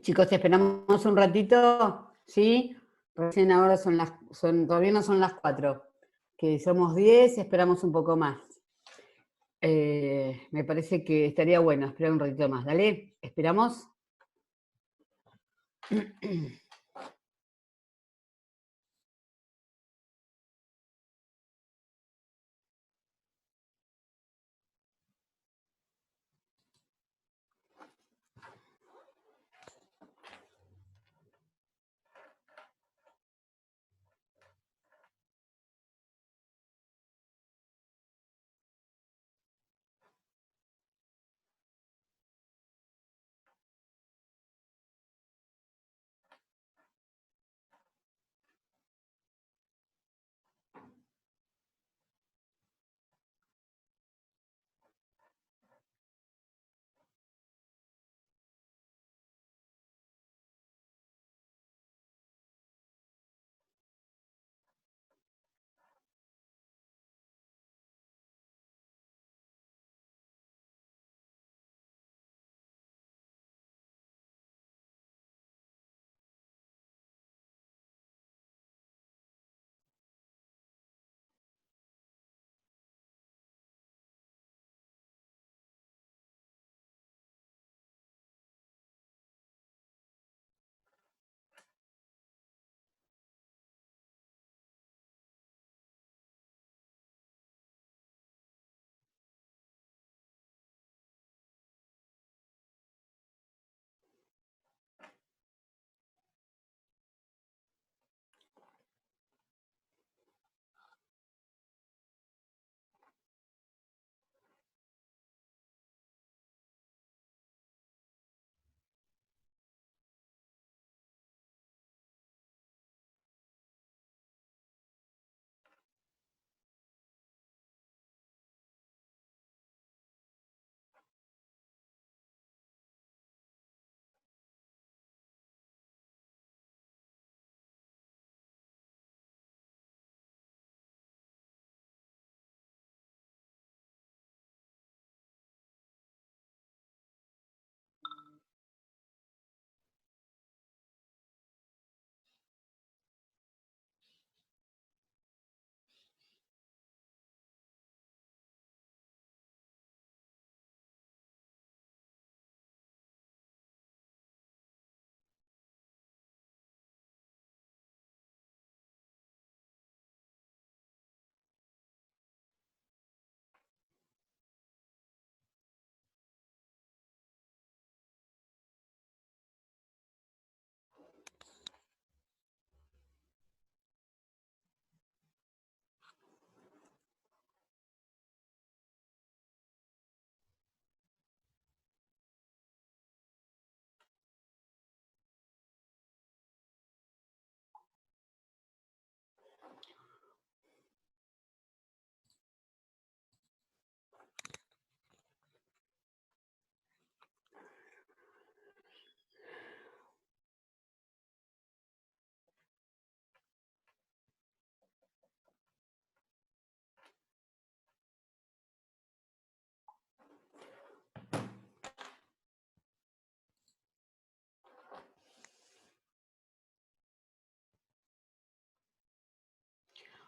Chicos, esperamos un ratito, ¿sí? Recién ahora todavía no son las 4, que somos 10, esperamos un poco más. Me parece que estaría bueno esperar un ratito más. Dale, ¿esperamos?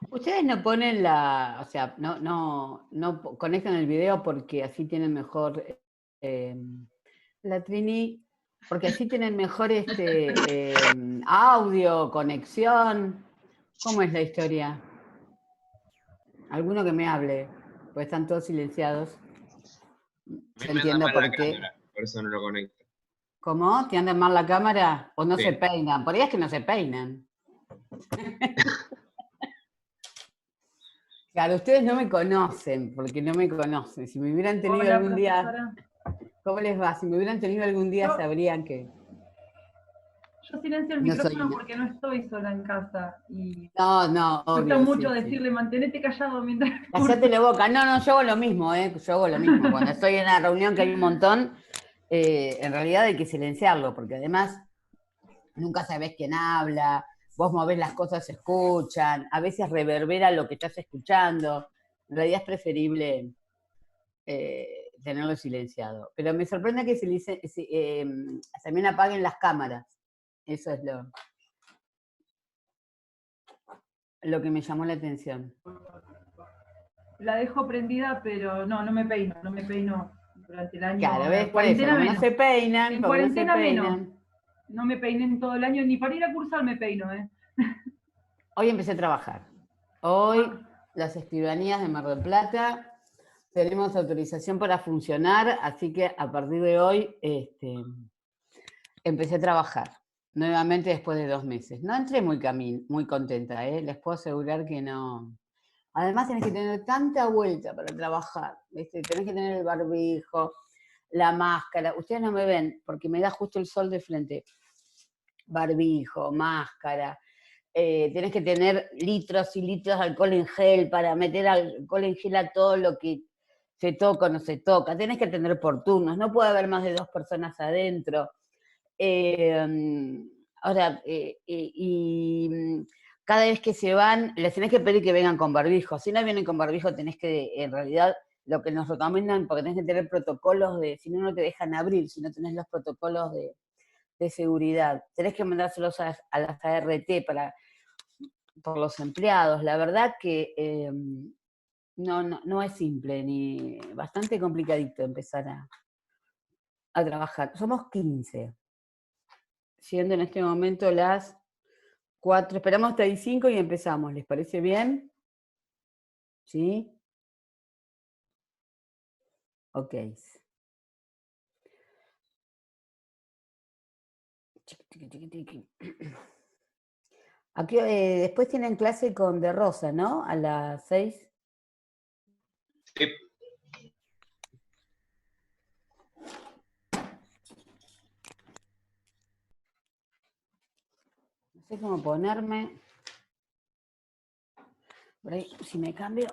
Ustedes no ponen o sea, no conectan el video porque así tienen mejor, eh, la Trini, porque así tienen mejor audio, conexión. ¿Cómo es la historia? Alguno que me hable, pues están todos silenciados. A mí Yo me anda entiendo mal la por qué. cámara, por eso no lo conecto. ¿Cómo? ¿Te andan mal la cámara? ¿O no se Sí. peinan? Por ahí es que no se peinan. Claro, ustedes no me conocen, porque no me conocen. Si me hubieran tenido Hola, algún día, profesora. ¿cómo les va? Si me hubieran tenido algún día, Yo, sabrían que yo silencio el no soy micrófono una. porque no estoy sola en casa y No, no, cuesta obvio, mucho sí, sí. decirle mantenete callado mientras Cállate curso. la boca. No, no, yo hago lo mismo, ¿eh? Yo hago lo mismo. Cuando estoy en una reunión que hay un montón, en realidad hay que silenciarlo, porque además nunca sabés quién habla, vos movés las cosas, se escuchan, a veces reverbera lo que estás escuchando. En realidad es preferible tenerlo silenciado. Pero me sorprende que también apaguen las cámaras. Eso es lo que me llamó la atención. La dejo prendida, pero no me peino durante el año. Claro, ¿ves? En Por eso, cuarentena como no menos. se peinan, En como no se cuarentena menos. peinan. No me peiné en todo el año, ni para ir a cursar me peino, ¿eh? Hoy empecé a trabajar. Hoy Ah, las escribanías de Mar del Plata tenemos autorización para funcionar, así que a partir de hoy empecé a trabajar nuevamente después de 2 meses. No entré muy contenta, ¿eh? Les puedo asegurar que no. Además tenés que tener tanta vuelta para trabajar, ¿viste? Tenés que tener el barbijo, la máscara. Ustedes no me ven porque me da justo el sol de frente. Barbijo, máscara. Tenés que tener litros y litros de alcohol en gel para meter alcohol en gel a todo lo que se toca o no se toca. Tenés que tener por turnos, no puede haber más de 2 personas adentro. Ahora, cada vez que se van, les tenés que pedir que vengan con barbijo. Si no vienen con barbijo, tenés que, en realidad, lo que nos recomiendan, porque tenés que tener protocolos si no, no te dejan abrir, si no tenés los protocolos de seguridad. Tenés que mandárselos a las ART por los empleados. La verdad que no es simple, ni bastante complicadito empezar a trabajar. Somos 15. Siendo en este momento las 4, esperamos hasta las 5 y empezamos. ¿Les parece bien? ¿Sí? Ok. Aquí, después tienen clase con De Rosa, ¿no? A las 6. Sí. No sé cómo ponerme. Por ahí, si me cambio.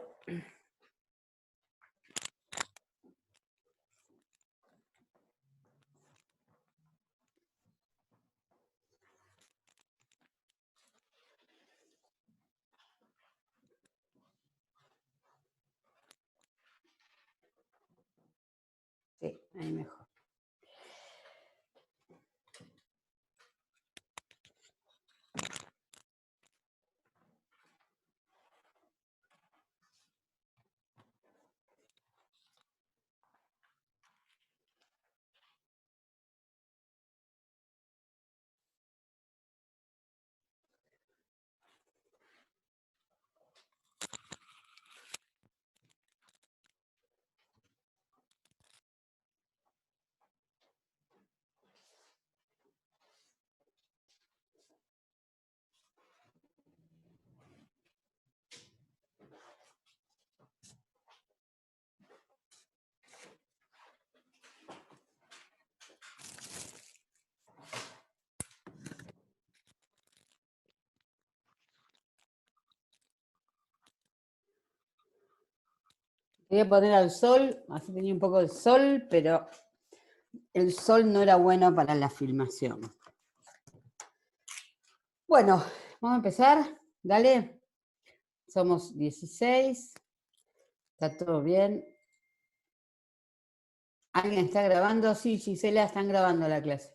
Sí, ahí mejor. Voy a poner al sol, así tenía un poco de sol, pero el sol no era bueno para la filmación. Bueno, vamos a empezar. Dale. Somos 16. Está todo bien. ¿Alguien está grabando? Sí, Gisela, están grabando la clase.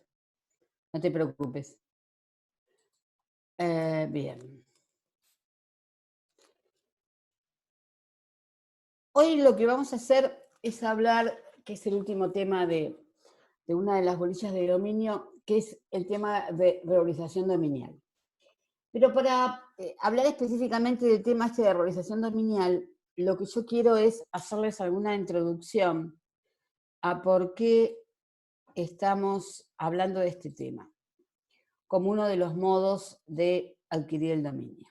No te preocupes. Bien. Hoy lo que vamos a hacer es hablar, que es el último tema de una de las bolillas de dominio, que es el tema de reorganización dominial. Pero para hablar específicamente del tema este de reorganización dominial, lo que yo quiero es hacerles alguna introducción a por qué estamos hablando de este tema, como uno de los modos de adquirir el dominio.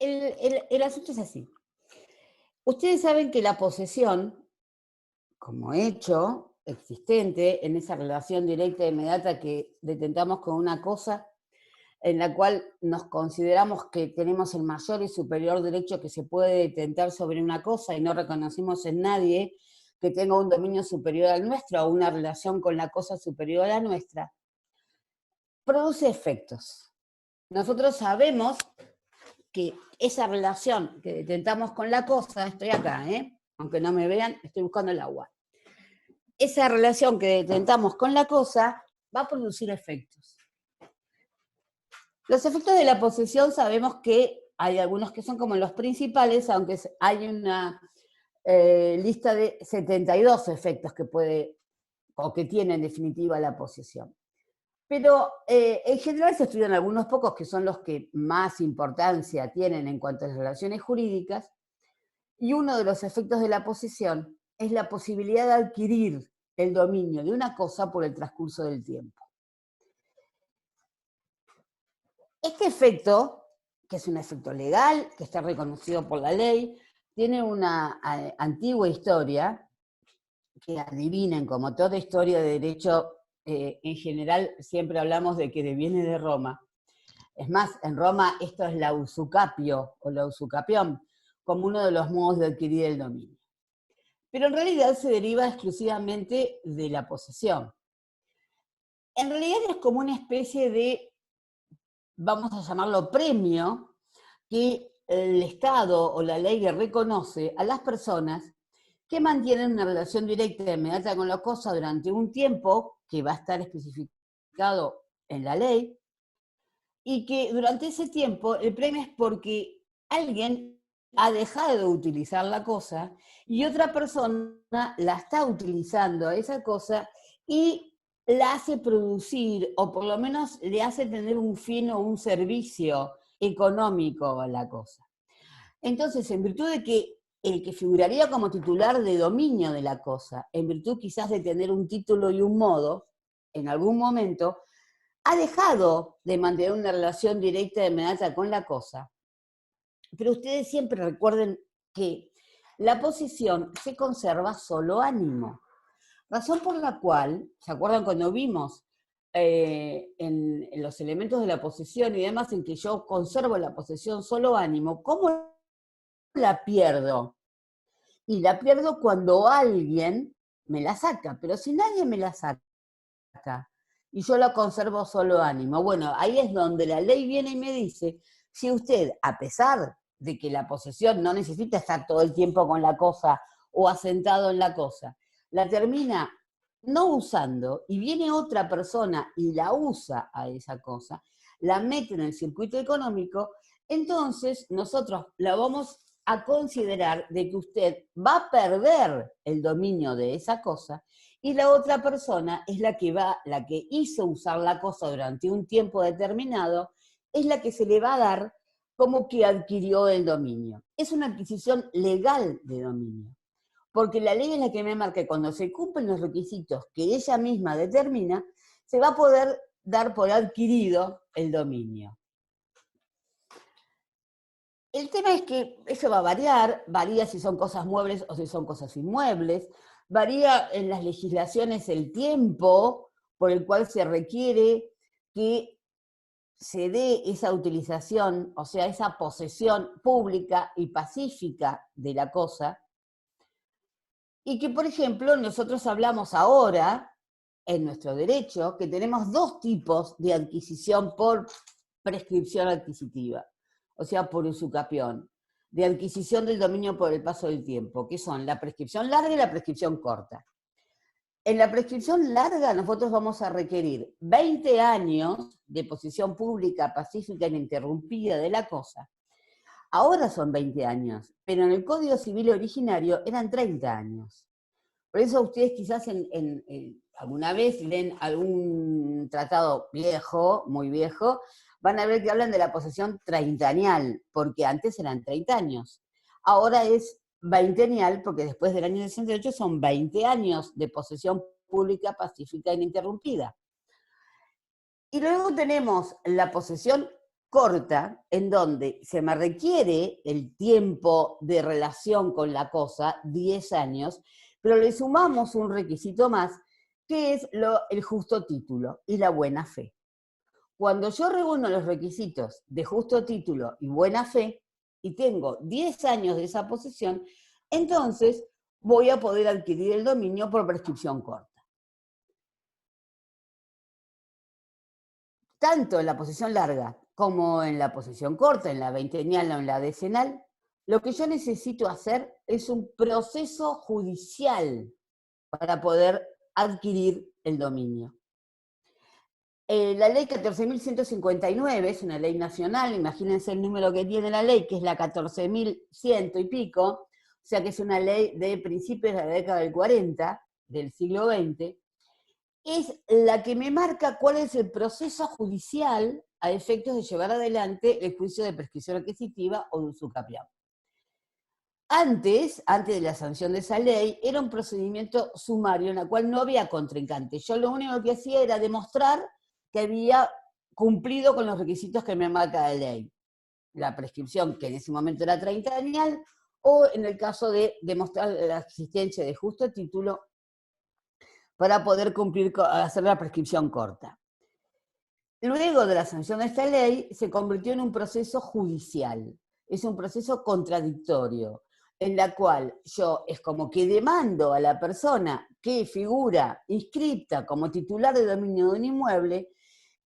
El asunto es así. Ustedes saben que la posesión, como hecho existente en esa relación directa e inmediata que detentamos con una cosa, en la cual nos consideramos que tenemos el mayor y superior derecho que se puede detentar sobre una cosa y no reconocemos en nadie que tenga un dominio superior al nuestro o una relación con la cosa superior a la nuestra, produce efectos. nosotros sabemos que esa relación que detentamos con la cosa, estoy acá, aunque no me vean, estoy buscando el agua. Esa relación que detentamos con la cosa va a producir efectos. Los efectos de la posesión sabemos que hay algunos que son como los principales, aunque hay una lista de 72 efectos que puede o que tiene en definitiva la posesión. Pero en general se estudian algunos pocos que son los que más importancia tienen en cuanto a las relaciones jurídicas, y uno de los efectos de la posesión es la posibilidad de adquirir el dominio de una cosa por el transcurso del tiempo. Este efecto, que es un efecto legal, que está reconocido por la ley, tiene una antigua historia, que adivinen, como toda historia de derecho, en general siempre hablamos de que viene de Roma. Es más, en Roma esto es la usucapio o la usucapión, como uno de los modos de adquirir el dominio. Pero en realidad se deriva exclusivamente de la posesión. En realidad es como una especie de, vamos a llamarlo premio, que el Estado o la ley le reconoce a las personas que mantienen una relación directa e inmediata con la cosa durante un tiempo que va a estar especificado en la ley, y que durante ese tiempo el premio es porque alguien ha dejado de utilizar la cosa y otra persona la está utilizando a esa cosa y la hace producir, o por lo menos le hace tener un fin o un servicio económico a la cosa. Entonces, en virtud de que el que figuraría como titular de dominio de la cosa, en virtud quizás de tener un título y un modo, en algún momento, ha dejado de mantener una relación directa e inmediata con la cosa. Pero ustedes siempre recuerden que la posesión se conserva solo ánimo. Razón por la cual, ¿se acuerdan cuando vimos en los elementos de la posesión y demás en que yo conservo la posesión solo ánimo? ¿Cómo la pierdo? Y la pierdo cuando alguien me la saca, pero si nadie me la saca y yo la conservo solo ánimo, bueno, ahí es donde la ley viene y me dice, si usted, a pesar de que la posesión no necesita estar todo el tiempo con la cosa o asentado en la cosa, la termina no usando y viene otra persona y la usa a esa cosa, la mete en el circuito económico, entonces nosotros la vamos a considerar de que usted va a perder el dominio de esa cosa y la otra persona es la que hizo usar la cosa durante un tiempo determinado, es la que se le va a dar como que adquirió el dominio. Es una adquisición legal de dominio, porque la ley es la que me marca que cuando se cumplen los requisitos que ella misma determina, se va a poder dar por adquirido el dominio. El tema es que eso va a variar, varía si son cosas muebles o si son cosas inmuebles, varía en las legislaciones el tiempo por el cual se requiere que se dé esa utilización, o sea, esa posesión pública y pacífica de la cosa, y que, por ejemplo, nosotros hablamos ahora, en nuestro derecho, que tenemos dos tipos de adquisición por prescripción adquisitiva, o sea, por usucapión, de adquisición del dominio por el paso del tiempo, que son la prescripción larga y la prescripción corta. En la prescripción larga nosotros vamos a requerir 20 años de posesión pública, pacífica e ininterrumpida de la cosa. Ahora son 20 años, pero en el Código Civil originario eran 30 años. Por eso ustedes quizás alguna vez leen algún tratado viejo, muy viejo, van a ver que hablan de la posesión treintenial, porque antes eran 30 años. Ahora es veintenial, porque después del año 68 son 20 años de posesión pública, pacífica e ininterrumpida. Y luego tenemos la posesión corta, en donde se me requiere el tiempo de relación con la cosa, 10 años, pero le sumamos un requisito más, que es el justo título y la buena fe. Cuando yo reúno los requisitos de justo título y buena fe, y tengo 10 años de esa posesión, entonces voy a poder adquirir el dominio por prescripción corta. tanto en la posición larga como en la posición corta, en la veintenial o en la decenal, lo que yo necesito hacer es un proceso judicial para poder adquirir el dominio. La ley 14.159 es una ley nacional, imagínense el número que tiene la ley, que es la 14.100 y pico, o sea que es una ley de principios de la década del 40, del siglo XX, es la que me marca cuál es el proceso judicial a efectos de llevar adelante el juicio de prescripción adquisitiva o de usucapión. Antes de la sanción de esa ley, era un procedimiento sumario en el cual no había contrincante. Yo lo único que hacía era demostrar que había cumplido con los requisitos que me marca la ley. La prescripción, que en ese momento era 30 años, o en el caso de demostrar la existencia de justo título para poder hacer la prescripción corta. Luego de la sanción de esta ley, se convirtió en un proceso judicial. Es un proceso contradictorio, en la cual yo es como que demando a la persona que figura inscripta como titular de dominio de un inmueble,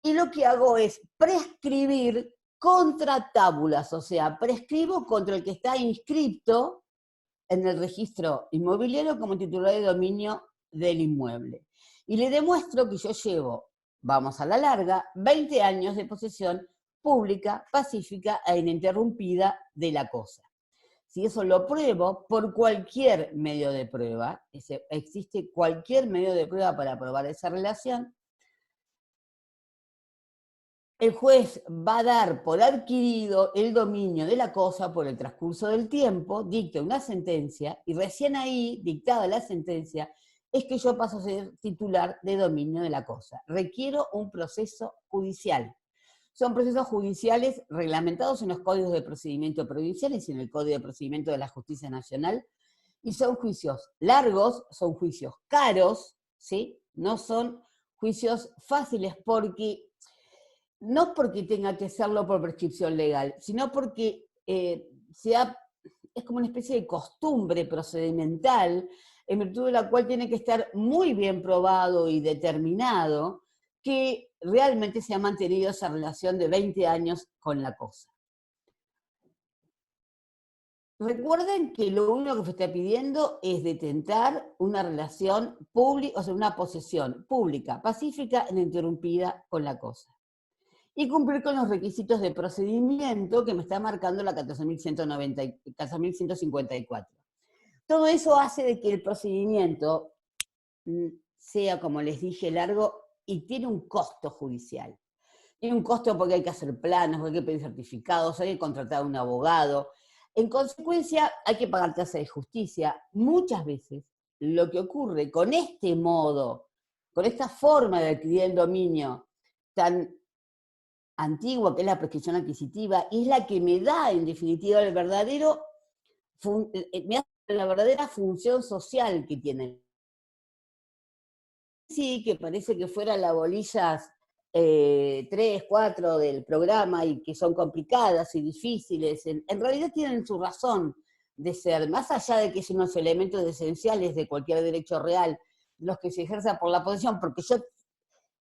y lo que hago es prescribir contra tábulas, o sea, prescribo contra el que está inscripto en el registro inmobiliario como titular de dominio del inmueble. Y le demuestro que yo llevo, vamos a la larga, 20 años de posesión pública, pacífica e ininterrumpida de la cosa. Si eso lo pruebo por cualquier medio de prueba, existe cualquier medio de prueba para probar esa relación, el juez va a dar por adquirido el dominio de la cosa por el transcurso del tiempo, dicta una sentencia, y recién ahí, dictada la sentencia, es que yo paso a ser titular de dominio de la cosa. Requiero un proceso judicial. Son procesos judiciales reglamentados en los códigos de procedimiento provinciales y en el Código de Procedimiento de la Justicia Nacional, y son juicios largos, son juicios caros, ¿sí? No son juicios fáciles no porque tenga que hacerlo por prescripción legal, sino porque es como una especie de costumbre procedimental, en virtud de la cual tiene que estar muy bien probado y determinado que realmente se ha mantenido esa relación de 20 años con la cosa. Recuerden que lo único que se está pidiendo es detentar una relación pública, o sea, una posesión pública, pacífica, ininterrumpida con la cosa. Y cumplir con los requisitos de procedimiento que me está marcando la 14.154. Todo eso hace de que el procedimiento sea, como les dije, largo y tiene un costo judicial. Tiene un costo porque hay que hacer planos, porque hay que pedir certificados, hay que contratar a un abogado. En consecuencia, hay que pagar tasa de justicia. Muchas veces lo que ocurre con este modo, con esta forma de adquirir el dominio tan antigua, que es la prescripción adquisitiva, y es la que me da, en definitiva, la verdadera función social que tiene. Sí, que parece que fuera la bolillas 3, 4 del programa y que son complicadas y difíciles, en realidad tienen su razón de ser, más allá de que son unos elementos esenciales de cualquier derecho real, los que se ejerzan por la posesión, porque yo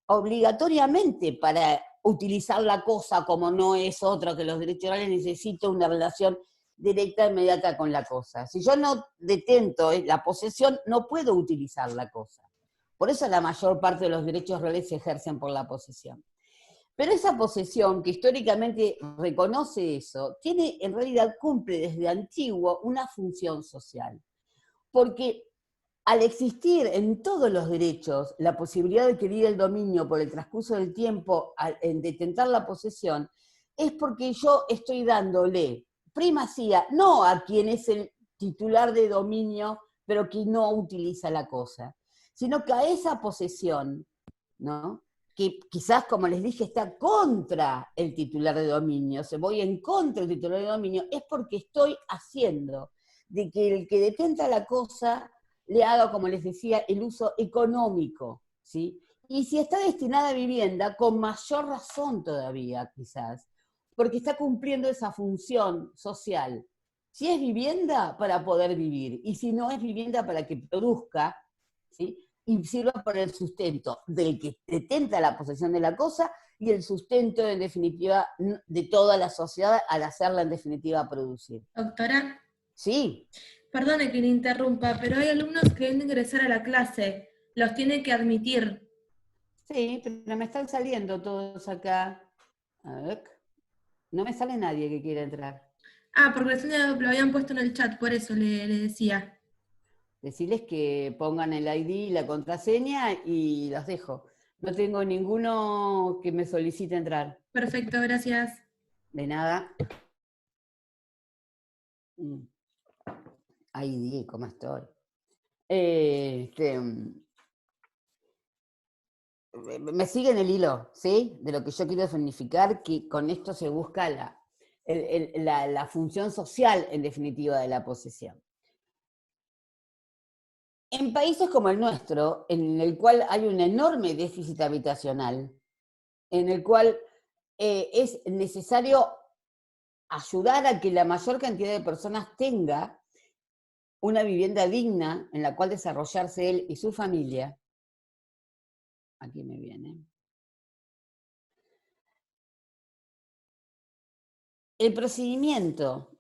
obligatoriamente para utilizar la cosa como no es otra que los derechos reales necesito una relación directa, inmediata con la cosa. Si yo no detento la posesión, no puedo utilizar la cosa. Por eso la mayor parte de los derechos reales se ejercen por la posesión. Pero esa posesión, que históricamente reconoce eso, en realidad cumple desde antiguo una función social. Porque al existir en todos los derechos la posibilidad de adquirir el dominio por el transcurso del tiempo en detentar la posesión, es porque yo estoy dándole primacía no a quien es el titular de dominio, pero que no utiliza la cosa, sino que a esa posesión, ¿no?, que quizás, como les dije, está contra el titular de dominio, se voy en contra del titular de dominio, es porque estoy haciendo de que el que detenta la cosa le haga, como les decía, el uso económico, ¿sí? Y si está destinada a vivienda, con mayor razón todavía, quizás, porque está cumpliendo esa función social. Si es vivienda, para poder vivir, y si no es vivienda, para que produzca, ¿sí?, y sirva para el sustento del que detenta la posesión de la cosa y el sustento, en definitiva, de toda la sociedad al hacerla, en definitiva, producir. Doctora, Sí, perdone que le interrumpa, pero hay alumnos que quieren ingresar a la clase, los tiene que admitir. sí, pero me están saliendo todos acá. A ver, no me sale nadie que quiera entrar. Ah, porque recién lo habían puesto en el chat, por eso le decía. Decirles que pongan el ID y la contraseña y los dejo. No tengo ninguno que me solicite entrar. Perfecto, gracias. De nada. ID, ¿cómo estoy? Me siguen el hilo, ¿sí? De lo que yo quiero significar, que con esto se busca la función social, en definitiva, de la posesión. En países como el nuestro, en el cual hay un enorme déficit habitacional, en el cual es necesario ayudar a que la mayor cantidad de personas tenga una vivienda digna en la cual desarrollarse él y su familia. Aquí me viene. El procedimiento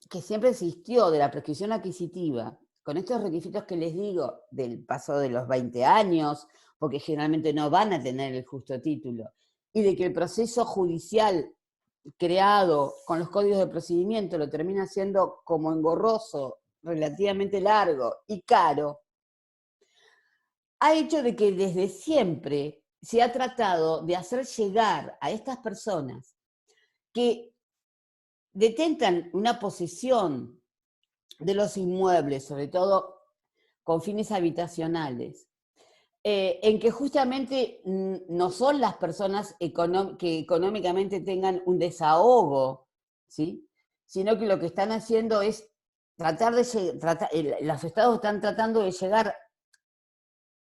que siempre existió de la prescripción adquisitiva, con estos requisitos que les digo, del paso de los 20 años, porque generalmente no van a tener el justo título, y de que el proceso judicial creado con los códigos de procedimiento lo termina siendo como engorroso, relativamente largo y caro, ha hecho de que desde siempre se ha tratado de hacer llegar a estas personas que detentan una posesión de los inmuebles, sobre todo con fines habitacionales, en que justamente no son las personas que económicamente tengan un desahogo, ¿sí? Sino que lo que están haciendo es los estados están tratando de llegar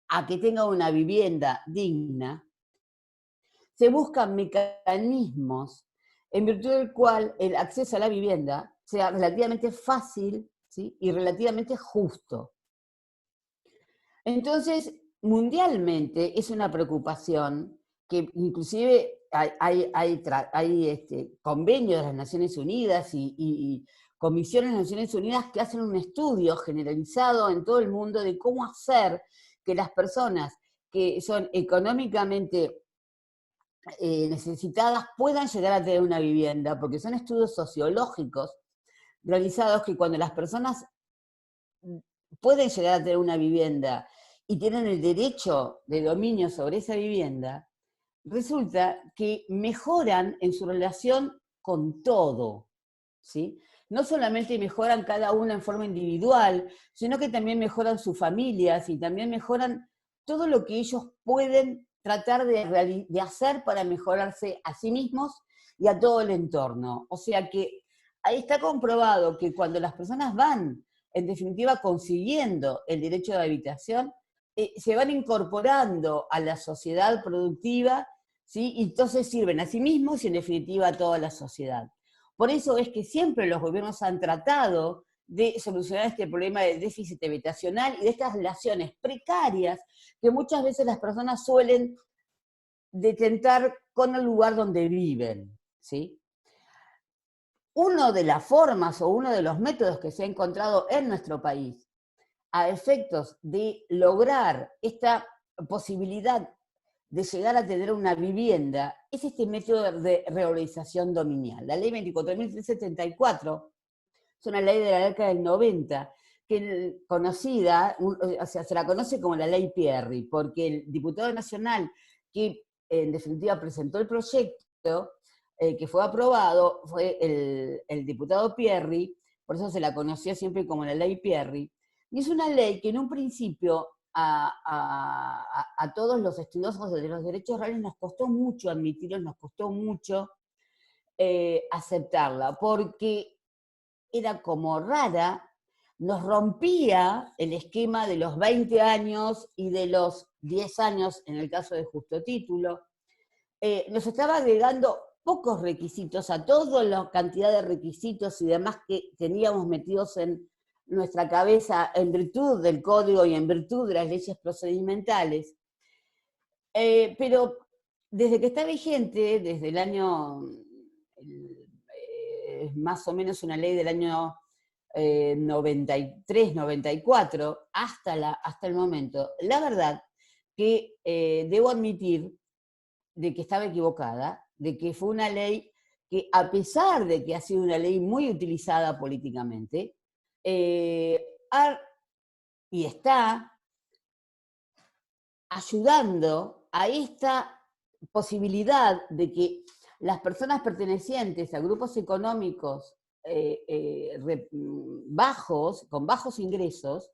a que tenga una vivienda digna. Se buscan mecanismos en virtud del cual el acceso a la vivienda sea relativamente fácil, ¿sí? Y relativamente justo. Entonces, mundialmente es una preocupación que inclusive hay convenios de las Naciones Unidas y comisiones de las Naciones Unidas que hacen un estudio generalizado en todo el mundo de cómo hacer que las personas que son económicamente necesitadas puedan llegar a tener una vivienda, porque son estudios sociológicos realizados que cuando las personas pueden llegar a tener una vivienda y tienen el derecho de dominio sobre esa vivienda, resulta que mejoran en su relación con todo, ¿sí? No solamente mejoran cada uno en forma individual, sino que también mejoran sus familias y también mejoran todo lo que ellos pueden tratar de hacer para mejorarse a sí mismos y a todo el entorno. O sea que ahí está comprobado que cuando las personas van, en definitiva, consiguiendo el derecho de habitación, se van incorporando a la sociedad productiva, ¿sí? Y entonces sirven a sí mismos y en definitiva a toda la sociedad. Por eso es que siempre los gobiernos han tratado de solucionar este problema de déficit habitacional y de estas relaciones precarias que muchas veces las personas suelen detentar con el lugar donde viven, ¿sí? Una de las formas o uno de los métodos que se ha encontrado en nuestro país a efectos de lograr esta posibilidad de llegar a tener una vivienda es este método de reorganización dominial. La ley 24.374 es una ley de la década del 90, que conocida, o sea, se la conoce como la ley Pierri, porque el diputado nacional que en definitiva presentó el proyecto, que fue aprobado, fue el diputado Pierri, por eso se la conoció siempre como la ley Pierri, y es una ley que en un principio a todos los estudiosos de los derechos reales nos costó mucho admitirlo, nos costó mucho aceptarla, porque era como rara, nos rompía el esquema de los 20 años y de los 10 años en el caso de justo título, nos estaba agregando pocos requisitos a toda la cantidad de requisitos y demás que teníamos metidos en nuestra cabeza en virtud del código y en virtud de las leyes procedimentales. Pero desde que está vigente, desde el año, más o menos una ley del año 93, 94, hasta el momento, la verdad que debo admitir de que estaba equivocada, de que fue una ley que, a pesar de que ha sido una ley muy utilizada políticamente, y está ayudando a esta posibilidad de que las personas pertenecientes a grupos económicos bajos, con bajos ingresos,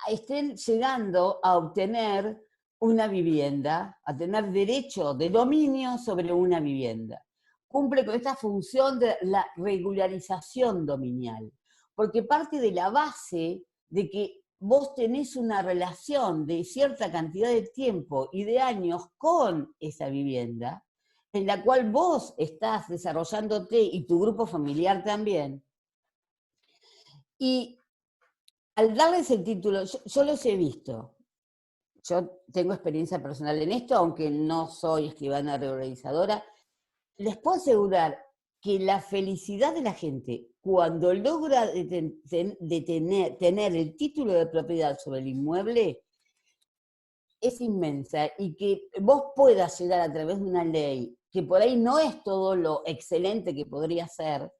estén llegando a obtener una vivienda, a tener derecho de dominio sobre una vivienda. Cumple con esta función de la regularización dominial, porque parte de la base de que vos tenés una relación de cierta cantidad de tiempo y de años con esa vivienda, en la cual vos estás desarrollándote y tu grupo familiar también. Y al darles el título, yo los he visto. Yo tengo experiencia personal en esto, aunque no soy escribana regularizadora. Les puedo asegurar que la felicidad de la gente cuando logra tener el título de propiedad sobre el inmueble es inmensa, y que vos puedas llegar a través de una ley, que por ahí no es todo lo excelente que podría ser,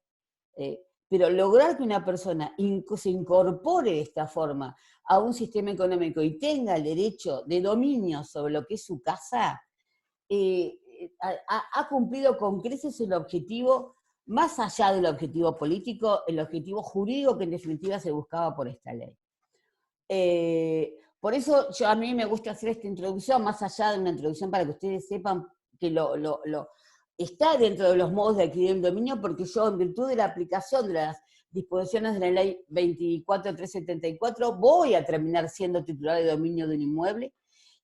pero lograr que una persona se incorpore de esta forma a un sistema económico y tenga el derecho de dominio sobre lo que es su casa, ha cumplido con creces el objetivo, más allá del objetivo político, el objetivo jurídico que en definitiva se buscaba por esta ley. Por eso a mí me gusta hacer esta introducción, más allá de una introducción para que ustedes sepan que está dentro de los modos de adquirir el dominio, porque yo, en virtud de la aplicación de las disposiciones de la ley 24.374, voy a terminar siendo titular de dominio de un inmueble,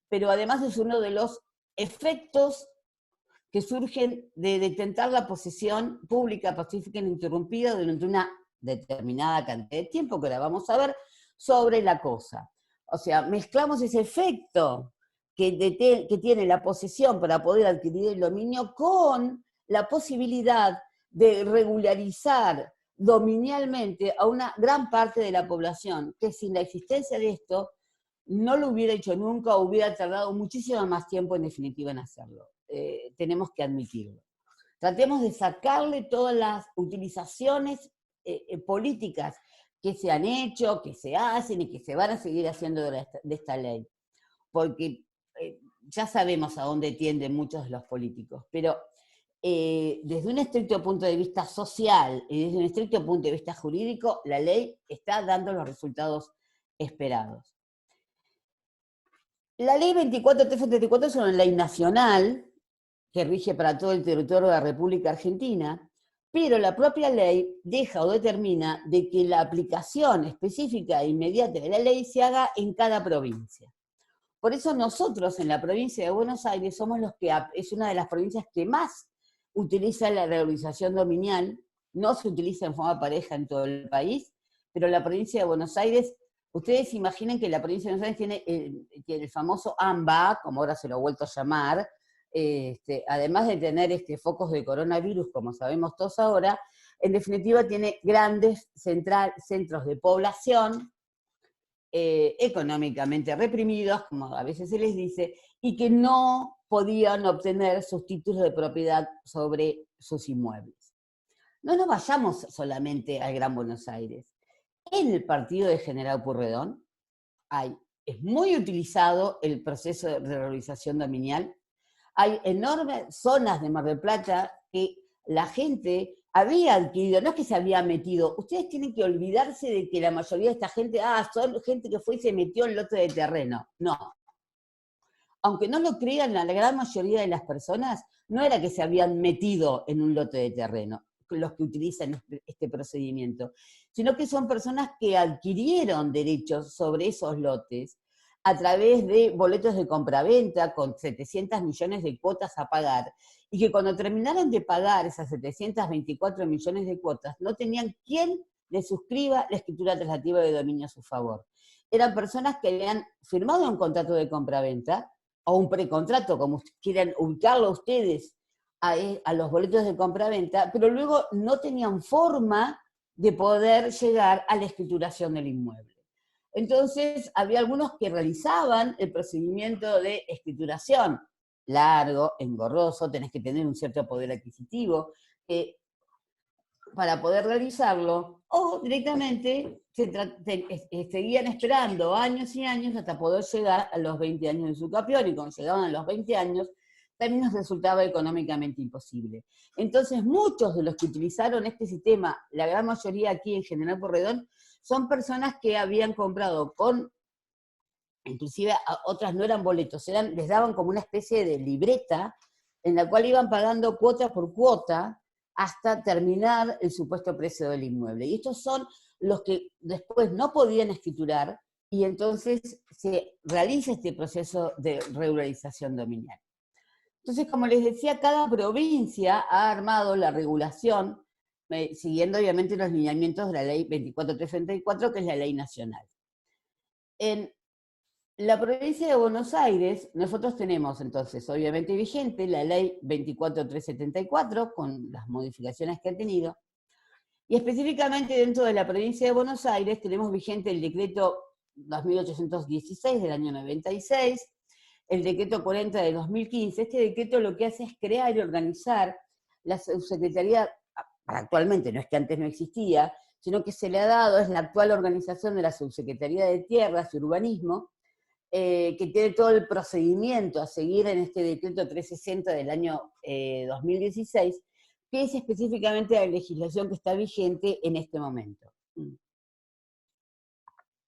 pero además es uno de los efectos que surgen de detentar la posesión pública, pacífica e ininterrumpida durante una determinada cantidad de tiempo, que ahora vamos a ver, sobre la cosa. O sea, mezclamos ese efecto que tiene la posesión para poder adquirir el dominio con la posibilidad de regularizar dominialmente a una gran parte de la población, que sin la existencia de esto no lo hubiera hecho nunca, o hubiera tardado muchísimo más tiempo en definitiva en hacerlo. Tenemos que admitirlo. Tratemos de sacarle todas las utilizaciones políticas que se han hecho, que se hacen y que se van a seguir haciendo de esta ley. Porque ya sabemos a dónde tienden muchos de los políticos, pero desde un estricto punto de vista social y desde un estricto punto de vista jurídico, la ley está dando los resultados esperados. La ley 24.374 es una ley nacional que rige para todo el territorio de la República Argentina, pero la propia ley deja o determina de que la aplicación específica e inmediata de la ley se haga en cada provincia. Por eso nosotros en la provincia de Buenos Aires somos es una de las provincias que más utiliza la regularización dominial. No se utiliza en forma pareja en todo el país, pero la provincia de Buenos Aires, ustedes imaginen que la provincia de Buenos Aires tiene el famoso AMBA, como ahora se lo he vuelto a llamar, además de tener focos de coronavirus, como sabemos todos ahora, en definitiva tiene grandes centros de población, económicamente reprimidos, como a veces se les dice, y que no podían obtener sus títulos de propiedad sobre sus inmuebles. No nos vayamos solamente al Gran Buenos Aires. En el partido de General Pueyrredón es muy utilizado el proceso de regularización dominial. Hay enormes zonas de Mar del Plata que la gente había adquirido, no es que se había metido. Ustedes tienen que olvidarse de que la mayoría de esta gente, son gente que fue y se metió en lote de terreno. No. Aunque no lo crean, la gran mayoría de las personas no era que se habían metido en un lote de terreno, los que utilizan este procedimiento, sino que son personas que adquirieron derechos sobre esos lotes a través de boletos de compraventa con 700 millones de cuotas a pagar, y que cuando terminaron de pagar esas 724 millones de cuotas, no tenían quien les suscriba la escritura traslativa de dominio a su favor. Eran personas que habían firmado un contrato de compraventa, o un precontrato, como quieran ubicarlo ustedes, a los boletos de compraventa, pero luego no tenían forma de poder llegar a la escrituración del inmueble. Entonces, había algunos que realizaban el procedimiento de escrituración, largo, engorroso, tenés que tener un cierto poder adquisitivo para poder realizarlo, o directamente seguían esperando años y años hasta poder llegar a los 20 años de su capión, y cuando llegaban a los 20 años, también les resultaba económicamente imposible. Entonces, muchos de los que utilizaron este sistema, la gran mayoría aquí en General Porredón, son personas que habían comprado inclusive otras no eran boletos, les daban como una especie de libreta en la cual iban pagando cuota por cuota hasta terminar el supuesto precio del inmueble. Y estos son los que después no podían escriturar, y entonces se realiza este proceso de regularización dominial. Entonces, como les decía, cada provincia ha armado la regulación, siguiendo obviamente los lineamientos de la ley 24334, que es la ley nacional. En la provincia de Buenos Aires, nosotros tenemos entonces, obviamente vigente, la ley 24374, con las modificaciones que ha tenido, y específicamente dentro de la provincia de Buenos Aires tenemos vigente el decreto 2816 del año 96, el decreto 40 de 2015. Este decreto lo que hace es crear y organizar la subsecretaría, actualmente, no es que antes no existía, sino que se le ha dado, es la actual organización de la Subsecretaría de Tierras y Urbanismo, que tiene todo el procedimiento a seguir en este decreto 360 del año 2016, que es específicamente la legislación que está vigente en este momento.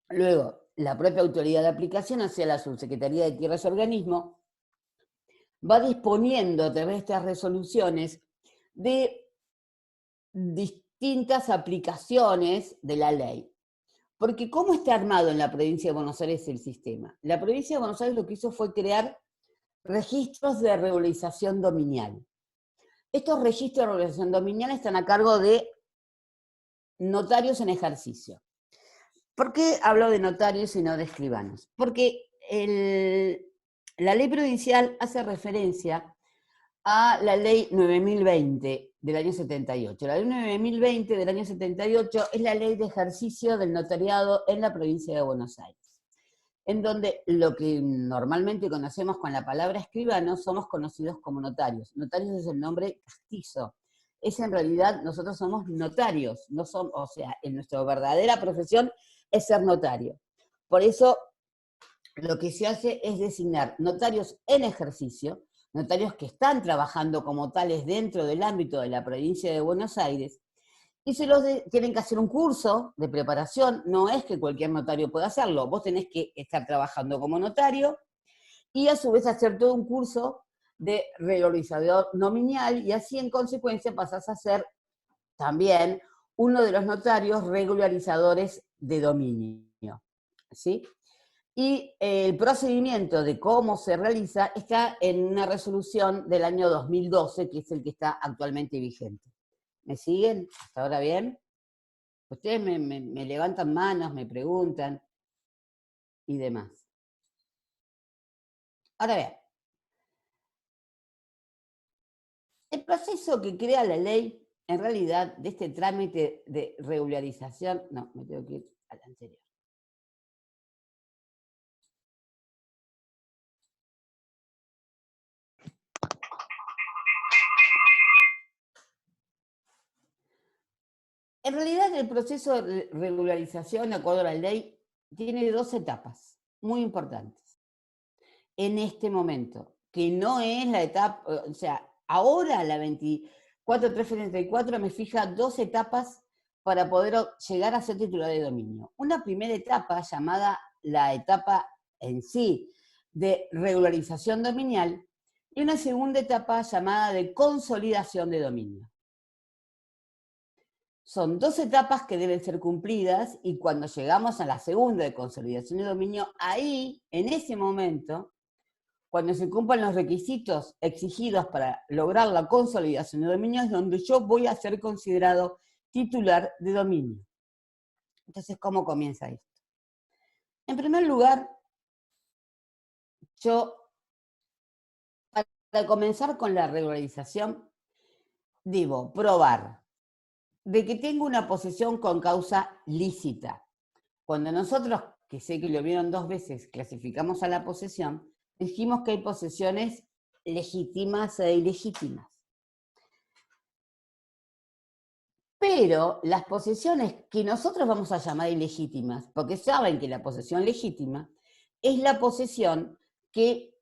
Luego, la propia autoridad de aplicación, o sea, la Subsecretaría de Tierras y Organismo, va disponiendo a través de estas resoluciones de distintas aplicaciones de la ley. Porque ¿cómo está armado en la provincia de Buenos Aires el sistema? La provincia de Buenos Aires lo que hizo fue crear registros de regularización dominial. Estos registros de regularización dominial están a cargo de notarios en ejercicio. ¿Por qué hablo de notarios y no de escribanos? Porque la ley provincial hace referencia a la ley 9020 del año 78. La ley 9020 del año 78 es la ley de ejercicio del notariado en la provincia de Buenos Aires, en donde lo que normalmente conocemos con la palabra escribano somos conocidos como notarios. Notarios es el nombre castizo. Es en realidad, nosotros somos notarios, no somos, o sea, en nuestra verdadera profesión es ser notario. Por eso, lo que se hace es designar notarios en ejercicio, notarios que están trabajando como tales dentro del ámbito de la provincia de Buenos Aires, y tienen que hacer un curso de preparación. No es que cualquier notario pueda hacerlo, vos tenés que estar trabajando como notario, y a su vez hacer todo un curso de regularizador nominal, y así en consecuencia pasás a ser también uno de los notarios regularizadores de dominio, ¿sí? Y el procedimiento de cómo se realiza está en una resolución del año 2012, que es el que está actualmente vigente. ¿Me siguen? ¿Hasta ahora bien? Ustedes me levantan manos, me preguntan y demás. Ahora bien, el proceso que crea la ley, en realidad, de este trámite de regularización, no, me tengo que ir al anterior. En realidad, el proceso de regularización, de acuerdo a la ley, tiene dos etapas muy importantes en este momento, que no es la etapa, o sea, ahora la 24334 me fija dos etapas para poder llegar a ser titular de dominio. Una primera etapa llamada la etapa en sí de regularización dominial, y una segunda etapa llamada de consolidación de dominio. Son dos etapas que deben ser cumplidas, y cuando llegamos a la segunda de consolidación de dominio, ahí, en ese momento, cuando se cumplan los requisitos exigidos para lograr la consolidación de dominio, es donde yo voy a ser considerado titular de dominio. Entonces, ¿cómo comienza esto? En primer lugar, yo comenzar con la regularización, debo probar de que tengo una posesión con causa lícita. Cuando nosotros, que sé que lo vieron 2 veces, clasificamos a la posesión, dijimos que hay posesiones legítimas e ilegítimas. Pero las posesiones que nosotros vamos a llamar ilegítimas, porque saben que la posesión legítima es la posesión que,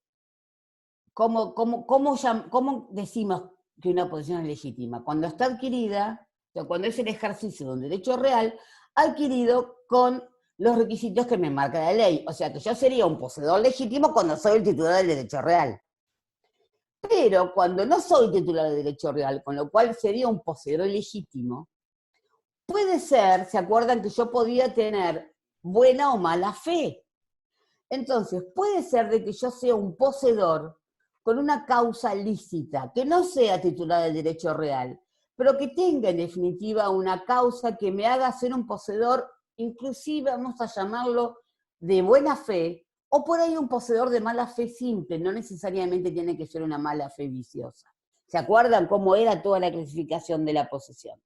¿cómo decimos que una posesión es legítima? Cuando está adquirida, o sea, cuando es el ejercicio de un derecho real, adquirido con los requisitos que me marca la ley. O sea, que yo sería un poseedor legítimo cuando soy el titular del derecho real. Pero cuando no soy titular del derecho real, con lo cual sería un poseedor ilegítimo, puede ser, ¿se acuerdan que yo podía tener buena o mala fe? Entonces, puede ser de que yo sea un poseedor con una causa lícita, que no sea titular del derecho real, pero que tenga en definitiva una causa que me haga ser un poseedor, inclusive vamos a llamarlo de buena fe, o por ahí un poseedor de mala fe simple, no necesariamente tiene que ser una mala fe viciosa. ¿Se acuerdan cómo era toda la clasificación de la posesión?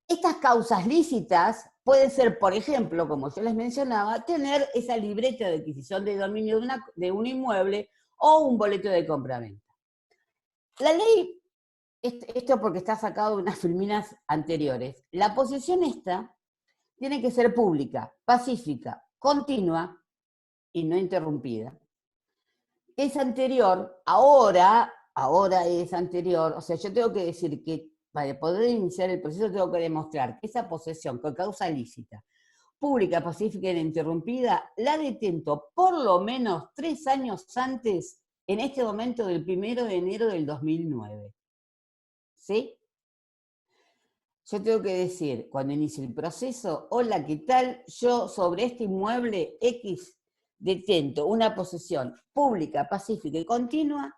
Estas causas lícitas pueden ser, por ejemplo, como yo les mencionaba, tener esa libreta de adquisición de dominio de un inmueble o un boleto de compraventa. La ley, esto porque está sacado de unas filminas anteriores, la posesión esta tiene que ser pública, pacífica, continua y no interrumpida. Es anterior, ahora es anterior, o sea, yo tengo que decir que para poder iniciar el proceso tengo que demostrar que esa posesión con causa lícita, pública, pacífica e ininterrumpida, la detento por lo menos 3 años antes, en este momento del 1 de enero del 2009. ¿Sí? Yo tengo que decir, cuando inicie el proceso, hola, ¿qué tal? Yo sobre este inmueble X detento una posesión pública, pacífica y continua,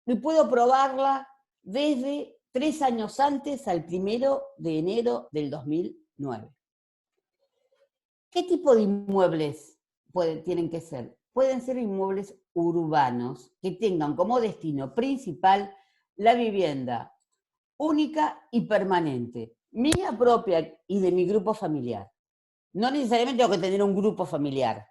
y puedo probarla desde 3 años antes al 1 de enero del 2009. ¿Qué tipo de inmuebles tienen que ser? Pueden ser inmuebles urbanos que tengan como destino principal la vivienda única y permanente, mía propia y de mi grupo familiar. No necesariamente tengo que tener un grupo familiar,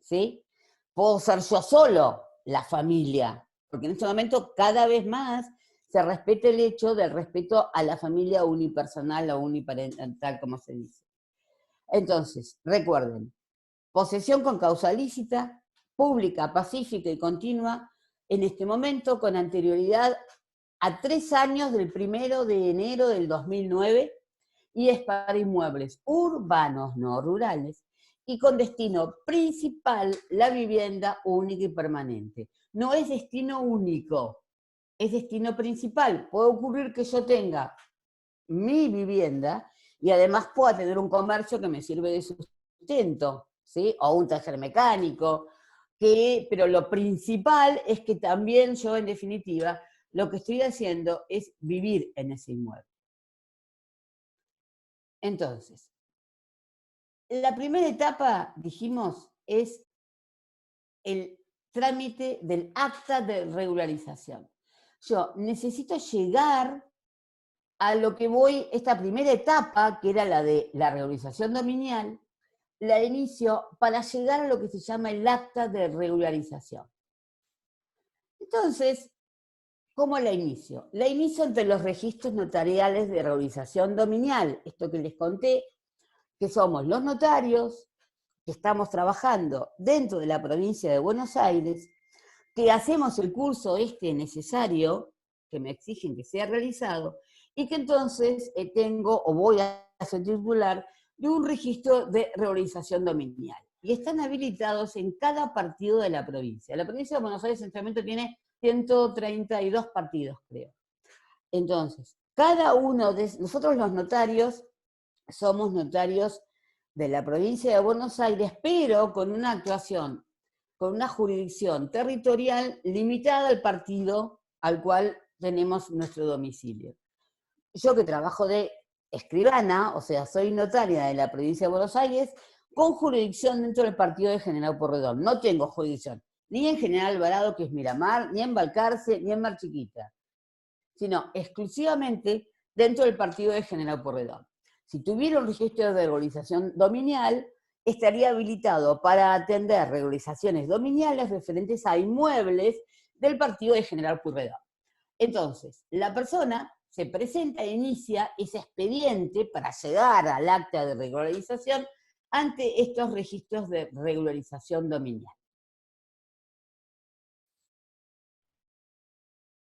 ¿sí? Puedo ser yo solo la familia, porque en este momento cada vez más se respeta el hecho del respeto a la familia unipersonal o uniparental, como se dice. Entonces, recuerden, posesión con causa lícita, pública, pacífica y continua, en este momento con anterioridad a 3 años del 1 de enero del 2009, y es para inmuebles urbanos, no rurales, y con destino principal la vivienda única y permanente. No es destino único, es destino principal. Puede ocurrir que yo tenga mi vivienda y además pueda tener un comercio que me sirve de sustento, ¿sí? O un taller mecánico, pero lo principal es que también yo, en definitiva, lo que estoy haciendo es vivir en ese inmueble. Entonces, la primera etapa, dijimos, es el trámite del acta de regularización. Yo necesito llegar a lo que voy, esta primera etapa, que era la de la regularización dominial, la inicio para llegar a lo que se llama el acta de regularización. Entonces, ¿cómo la inicio? La inicio entre los registros notariales de regularización dominial, esto que les conté, que somos los notarios, que estamos trabajando dentro de la provincia de Buenos Aires, que hacemos el curso necesario, que me exigen que sea realizado, y que entonces tengo o voy a ser titular de un registro de regularización dominial. Y están habilitados en cada partido de la provincia. La provincia de Buenos Aires en este momento tiene 132 partidos, creo. Entonces, cada uno de nosotros los notarios somos notarios de la provincia de Buenos Aires, pero con una actuación, con una jurisdicción territorial limitada al partido al cual tenemos nuestro domicilio. Yo que trabajo de escribana, o sea, soy notaria de la provincia de Buenos Aires, con jurisdicción dentro del partido de General Pueyrredón. No tengo jurisdicción ni en General Alvarado, que es Miramar, ni en Balcarce, ni en Mar Chiquita, sino exclusivamente dentro del partido de General Pueyrredón. Si tuviera un registro de regularización dominial, estaría habilitado para atender regularizaciones dominiales referentes a inmuebles del partido de General Pueyrredón. Entonces, la persona se presenta e inicia ese expediente para llegar al acta de regularización ante estos registros de regularización dominial.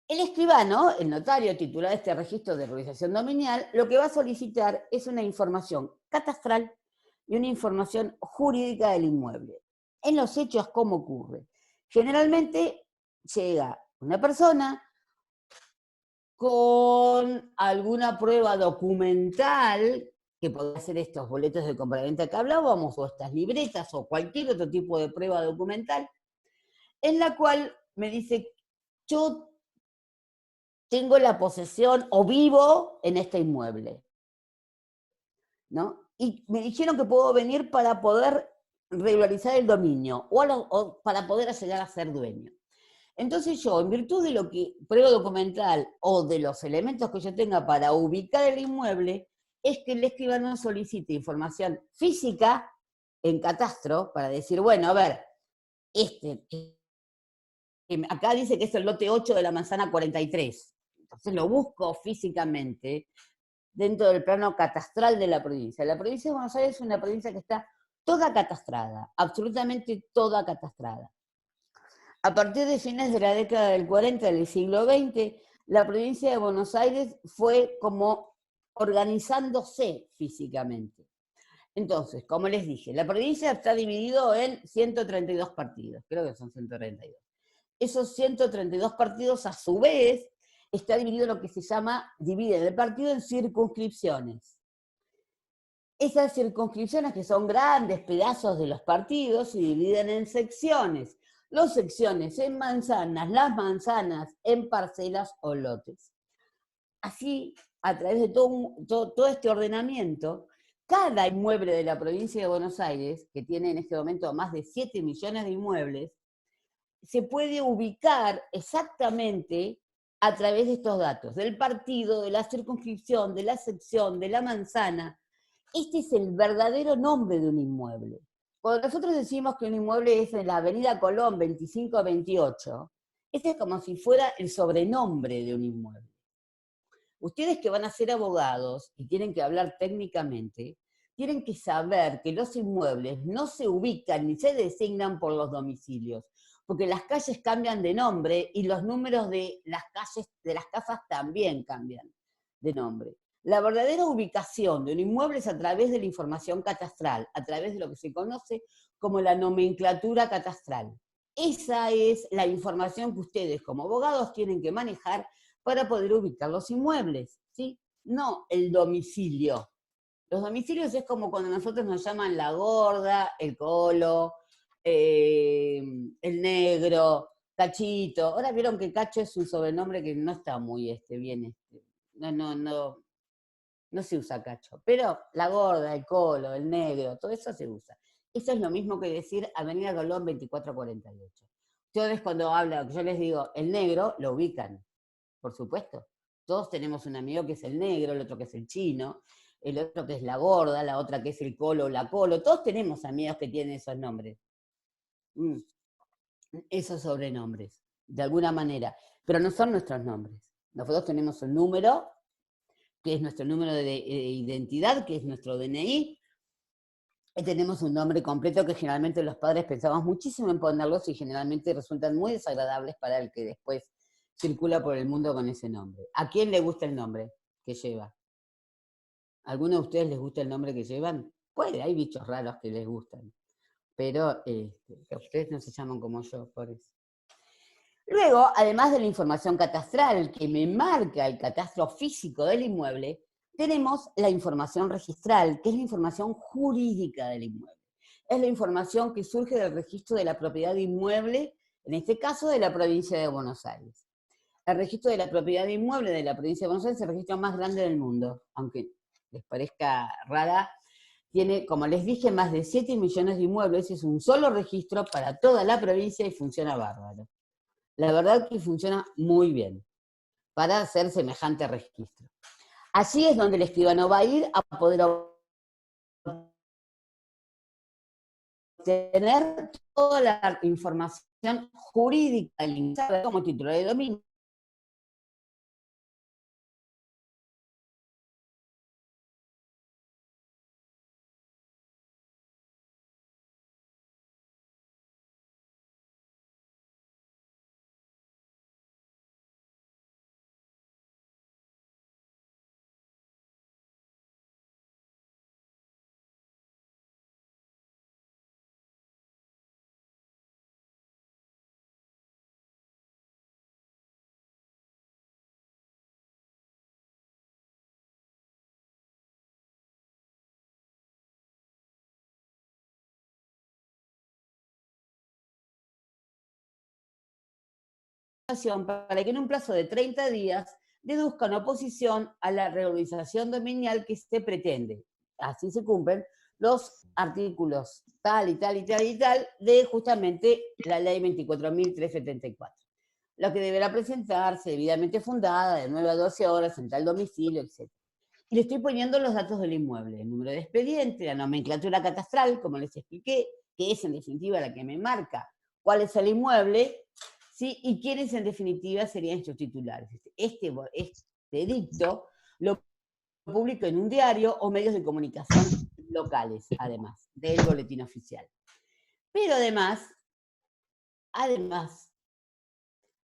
El escribano, el notario titular de este registro de regularización dominial, lo que va a solicitar es una información catastral y una información jurídica del inmueble. En los hechos, ¿cómo ocurre? Generalmente llega una persona con alguna prueba documental, que podría ser estos boletos de compraventa que hablábamos, o estas libretas, o cualquier otro tipo de prueba documental, en la cual me dice, yo tengo la posesión o vivo en este inmueble, ¿no? Y me dijeron que puedo venir para poder regularizar el dominio o para poder llegar a ser dueño. Entonces yo, en virtud de lo que prueba documental o de los elementos que yo tenga para ubicar el inmueble, es que el escribano solicite información física en catastro para decir, bueno, a ver, acá dice que es el lote 8 de la manzana 43. Entonces lo busco físicamente dentro del plano catastral de la provincia. La provincia de Buenos Aires es una provincia que está toda catastrada, absolutamente toda catastrada. A partir de fines de la década del 40 del siglo XX, la provincia de Buenos Aires fue como organizándose físicamente. Entonces, como les dije, la provincia está dividida en 132 partidos, creo que son 132. Esos 132 partidos, a su vez, está dividido en lo que se llama, dividen el partido en circunscripciones. Esas circunscripciones, que son grandes pedazos de los partidos, se dividen en secciones. Las secciones en manzanas, las manzanas en parcelas o lotes. Así, a través de todo este ordenamiento, cada inmueble de la provincia de Buenos Aires, que tiene en este momento más de 7 millones de inmuebles, se puede ubicar exactamente a través de estos datos, del partido, de la circunscripción, de la sección, de la manzana. Este es el verdadero nombre de un inmueble. Cuando nosotros decimos que un inmueble es en la avenida Colón 2528, este es como si fuera el sobrenombre de un inmueble. Ustedes que van a ser abogados y tienen que hablar técnicamente, tienen que saber que los inmuebles no se ubican ni se designan por los domicilios, porque las calles cambian de nombre y los números de las calles, de las casas también cambian de nombre. La verdadera ubicación de un inmueble es a través de la información catastral, a través de lo que se conoce como la nomenclatura catastral. Esa es la información que ustedes como abogados tienen que manejar para poder ubicar los inmuebles, ¿sí? No el domicilio. Los domicilios es como cuando nosotros nos llaman la gorda, el colo, el negro, Cachito. Ahora vieron que Cacho es un sobrenombre que no está muy bien, no se usa Cacho. Pero la gorda, el colo, el negro, todo eso se usa. Eso es lo mismo que decir Avenida Colón 2448. Ustedes cuando hablan, yo les digo, el negro, lo ubican, por supuesto. Todos tenemos un amigo que es el negro, el otro que es el chino, el otro que es la gorda, la otra que es el colo o la colo. Todos tenemos amigos que tienen esos nombres. Esos sobrenombres, de alguna manera, pero no son nuestros nombres. Nosotros tenemos un número, que es nuestro número de identidad, que es nuestro DNI, y tenemos un nombre completo que generalmente los padres pensamos muchísimo en ponerlos y generalmente resultan muy desagradables para el que después circula por el mundo con ese nombre. ¿A quién le gusta el nombre que lleva? ¿A alguno de ustedes les gusta el nombre que llevan? Puede, hay bichos raros que les gustan. Pero ustedes no se llaman como yo, por eso. Luego, además de la información catastral que me marca el catastro físico del inmueble, tenemos la información registral, que es la información jurídica del inmueble. Es la información que surge del registro de la propiedad inmueble, en este caso de la provincia de Buenos Aires. El registro de la propiedad inmueble de la provincia de Buenos Aires es el registro más grande del mundo, aunque les parezca rara tiene, como les dije, más de 7 millones de inmuebles, es un solo registro para toda la provincia y funciona bárbaro. La verdad que funciona muy bien para hacer semejante registro. Allí es donde el escribano va a ir a poder obtener toda la información jurídica como titular de dominio. Para que en un plazo de 30 días deduzcan oposición a la regularización dominial que se pretende. Así se cumplen los artículos tal y tal y tal y tal de justamente la ley 24.374. Lo que deberá presentarse debidamente fundada de 9 a 12 horas en tal domicilio, etc. Y le estoy poniendo los datos del inmueble, el número de expediente, la nomenclatura catastral, como les expliqué, que es en definitiva la que me marca cuál es el inmueble, ¿sí? Y quiénes en definitiva serían estos titulares. Este edicto lo publico en un diario o medios de comunicación locales, además del boletín oficial. Pero además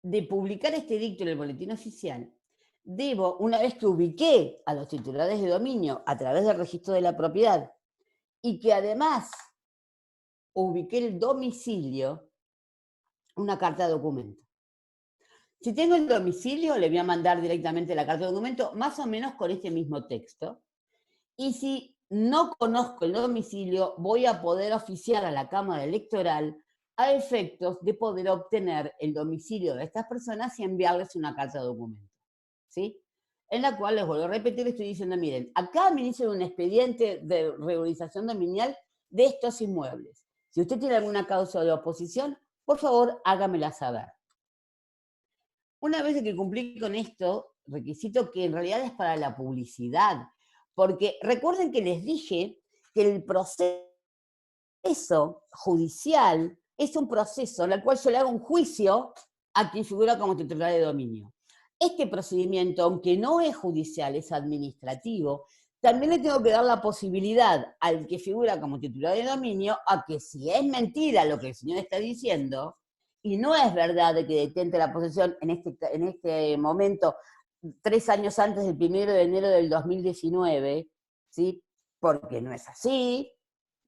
de publicar este edicto en el boletín oficial, debo, una vez que ubiqué a los titulares de dominio a través del registro de la propiedad y que además ubiqué el domicilio, una carta de documento. Si tengo el domicilio, le voy a mandar directamente la carta de documento, más o menos con este mismo texto. Y si no conozco el domicilio, voy a poder oficiar a la Cámara Electoral a efectos de poder obtener el domicilio de estas personas y enviarles una carta de documento, ¿sí? En la cual, les vuelvo a repetir, estoy diciendo, miren, acá me inician un expediente de regularización dominial de estos inmuebles. Si usted tiene alguna causa de oposición, por favor, hágamela saber. Una vez que cumplí con esto, requisito que en realidad es para la publicidad, porque recuerden que les dije que el proceso judicial es un proceso en el cual yo le hago un juicio a quien figura como titular de dominio. Este procedimiento, aunque no es judicial, es administrativo, también le tengo que dar la posibilidad al que figura como titular de dominio a que si es mentira lo que el señor está diciendo, y no es verdad de que detente la posesión en este momento, 3 años antes del 1 de enero del 2019, ¿sí? Porque no es así,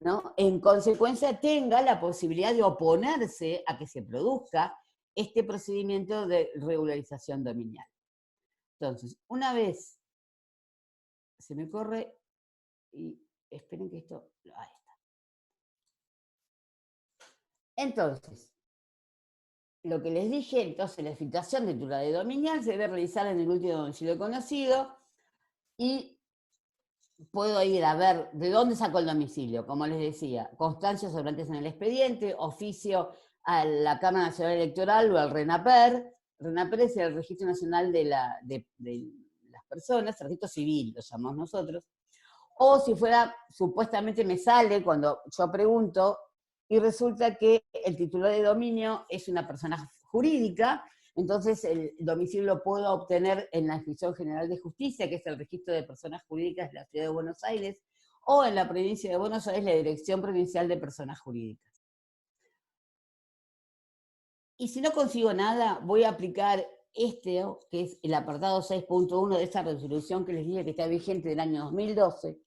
¿no? En consecuencia tenga la posibilidad de oponerse a que se produzca este procedimiento de regularización dominial. Entonces, una vez se me corre, y esperen que esto, ahí está. Entonces, lo que les dije, entonces la filtración de titular de dominial se debe realizar en el último domicilio conocido y puedo ir a ver de dónde sacó el domicilio, como les decía, constancia sobrantes en el expediente, oficio a la Cámara Nacional Electoral o al RENAPER. RENAPER es el Registro Nacional de las Personas, el registro civil, lo llamamos nosotros. O si fuera, supuestamente me sale cuando yo pregunto, y resulta que el titular de dominio es una persona jurídica, entonces el domicilio lo puedo obtener en la Inscripción General de Justicia, que es el registro de personas jurídicas de la Ciudad de Buenos Aires, o en la provincia de Buenos Aires, la Dirección Provincial de Personas Jurídicas. Y si no consigo nada, voy a aplicar que es el apartado 6.1 de esa resolución que les dije que está vigente del año 2012,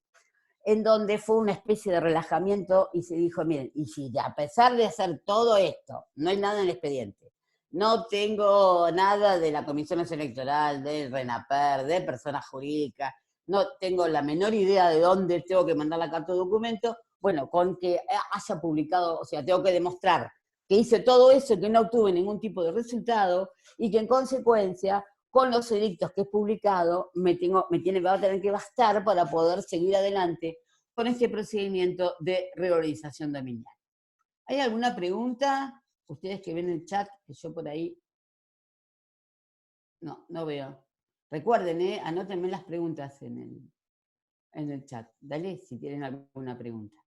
en donde fue una especie de relajamiento y se dijo, miren, y si a pesar de hacer todo esto, no hay nada en el expediente, no tengo nada de la Comisión Electoral, del RENAPER, de personas jurídicas, no tengo la menor idea de dónde tengo que mandar la carta de documento, bueno, con que haya publicado, o sea, tengo que demostrar que hice todo eso, que no obtuve ningún tipo de resultado, y que en consecuencia, con los edictos que he publicado, va a tener que bastar para poder seguir adelante con este procedimiento de reorganización dominial. ¿Hay alguna pregunta? Ustedes que ven el chat, que yo por ahí no veo. Recuerden, anótenme las preguntas en el chat. Dale, si tienen alguna pregunta.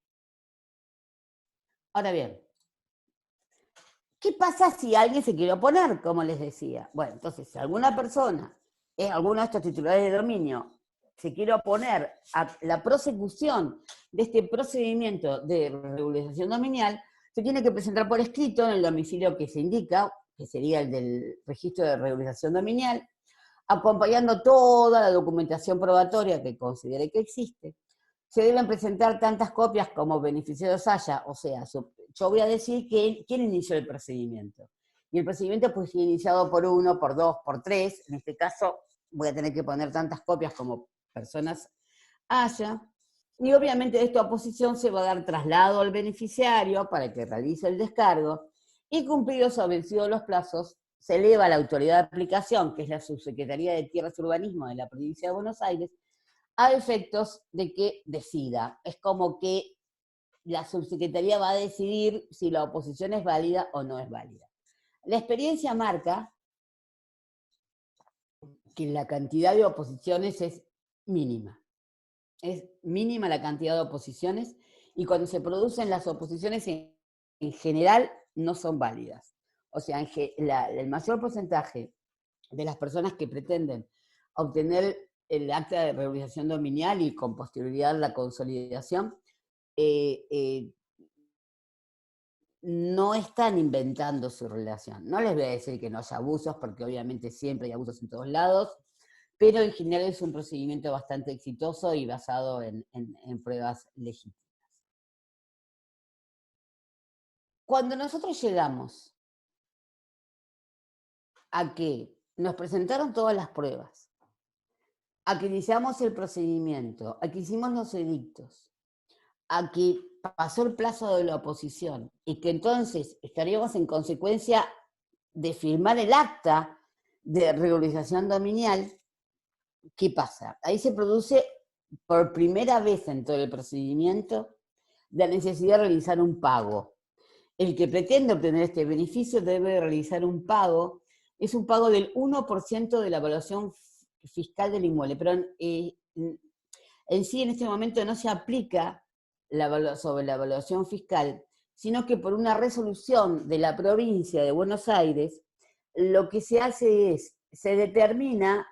Ahora bien, ¿qué pasa si alguien se quiere oponer, como les decía? Bueno, entonces, si alguna persona, alguno de estos titulares de dominio, se quiere oponer a la prosecución de este procedimiento de regularización dominial, se tiene que presentar por escrito en el domicilio que se indica, que sería el del registro de regularización dominial, acompañando toda la documentación probatoria que considere que existe. Se deben presentar tantas copias como beneficiarios haya, o sea, yo voy a decir quién inició el procedimiento. Y el procedimiento puede ser iniciado por 1, por 2, por 3, en este caso voy a tener que poner tantas copias como personas haya, y obviamente de esta oposición se va a dar traslado al beneficiario para que realice el descargo, y cumplidos o vencidos los plazos, se eleva a la autoridad de aplicación, que es la Subsecretaría de Tierras y Urbanismo de la provincia de Buenos Aires, a efectos de que decida. Es como que la subsecretaría va a decidir si la oposición es válida o no es válida. La experiencia marca que la cantidad de oposiciones es mínima. Es mínima la cantidad de oposiciones y cuando se producen las oposiciones en general no son válidas. O sea, el mayor porcentaje de las personas que pretenden obtener el acta de regularización dominial y con posterioridad la consolidación, no están inventando su relación. No les voy a decir que no haya abusos, porque obviamente siempre hay abusos en todos lados, pero en general es un procedimiento bastante exitoso y basado en pruebas legítimas. Cuando nosotros llegamos a que nos presentaron todas las pruebas, a que iniciamos el procedimiento, a que hicimos los edictos, a que pasó el plazo de la oposición y que entonces estaríamos en consecuencia de firmar el acta de regularización dominial, ¿qué pasa? Ahí se produce por primera vez en todo el procedimiento la necesidad de realizar un pago. El que pretende obtener este beneficio debe realizar un pago, es un pago del 1% de la evaluación fiscal del inmueble, pero en sí en este momento no se aplica sobre la evaluación fiscal, sino que por una resolución de la provincia de Buenos Aires, lo que se hace es, se determina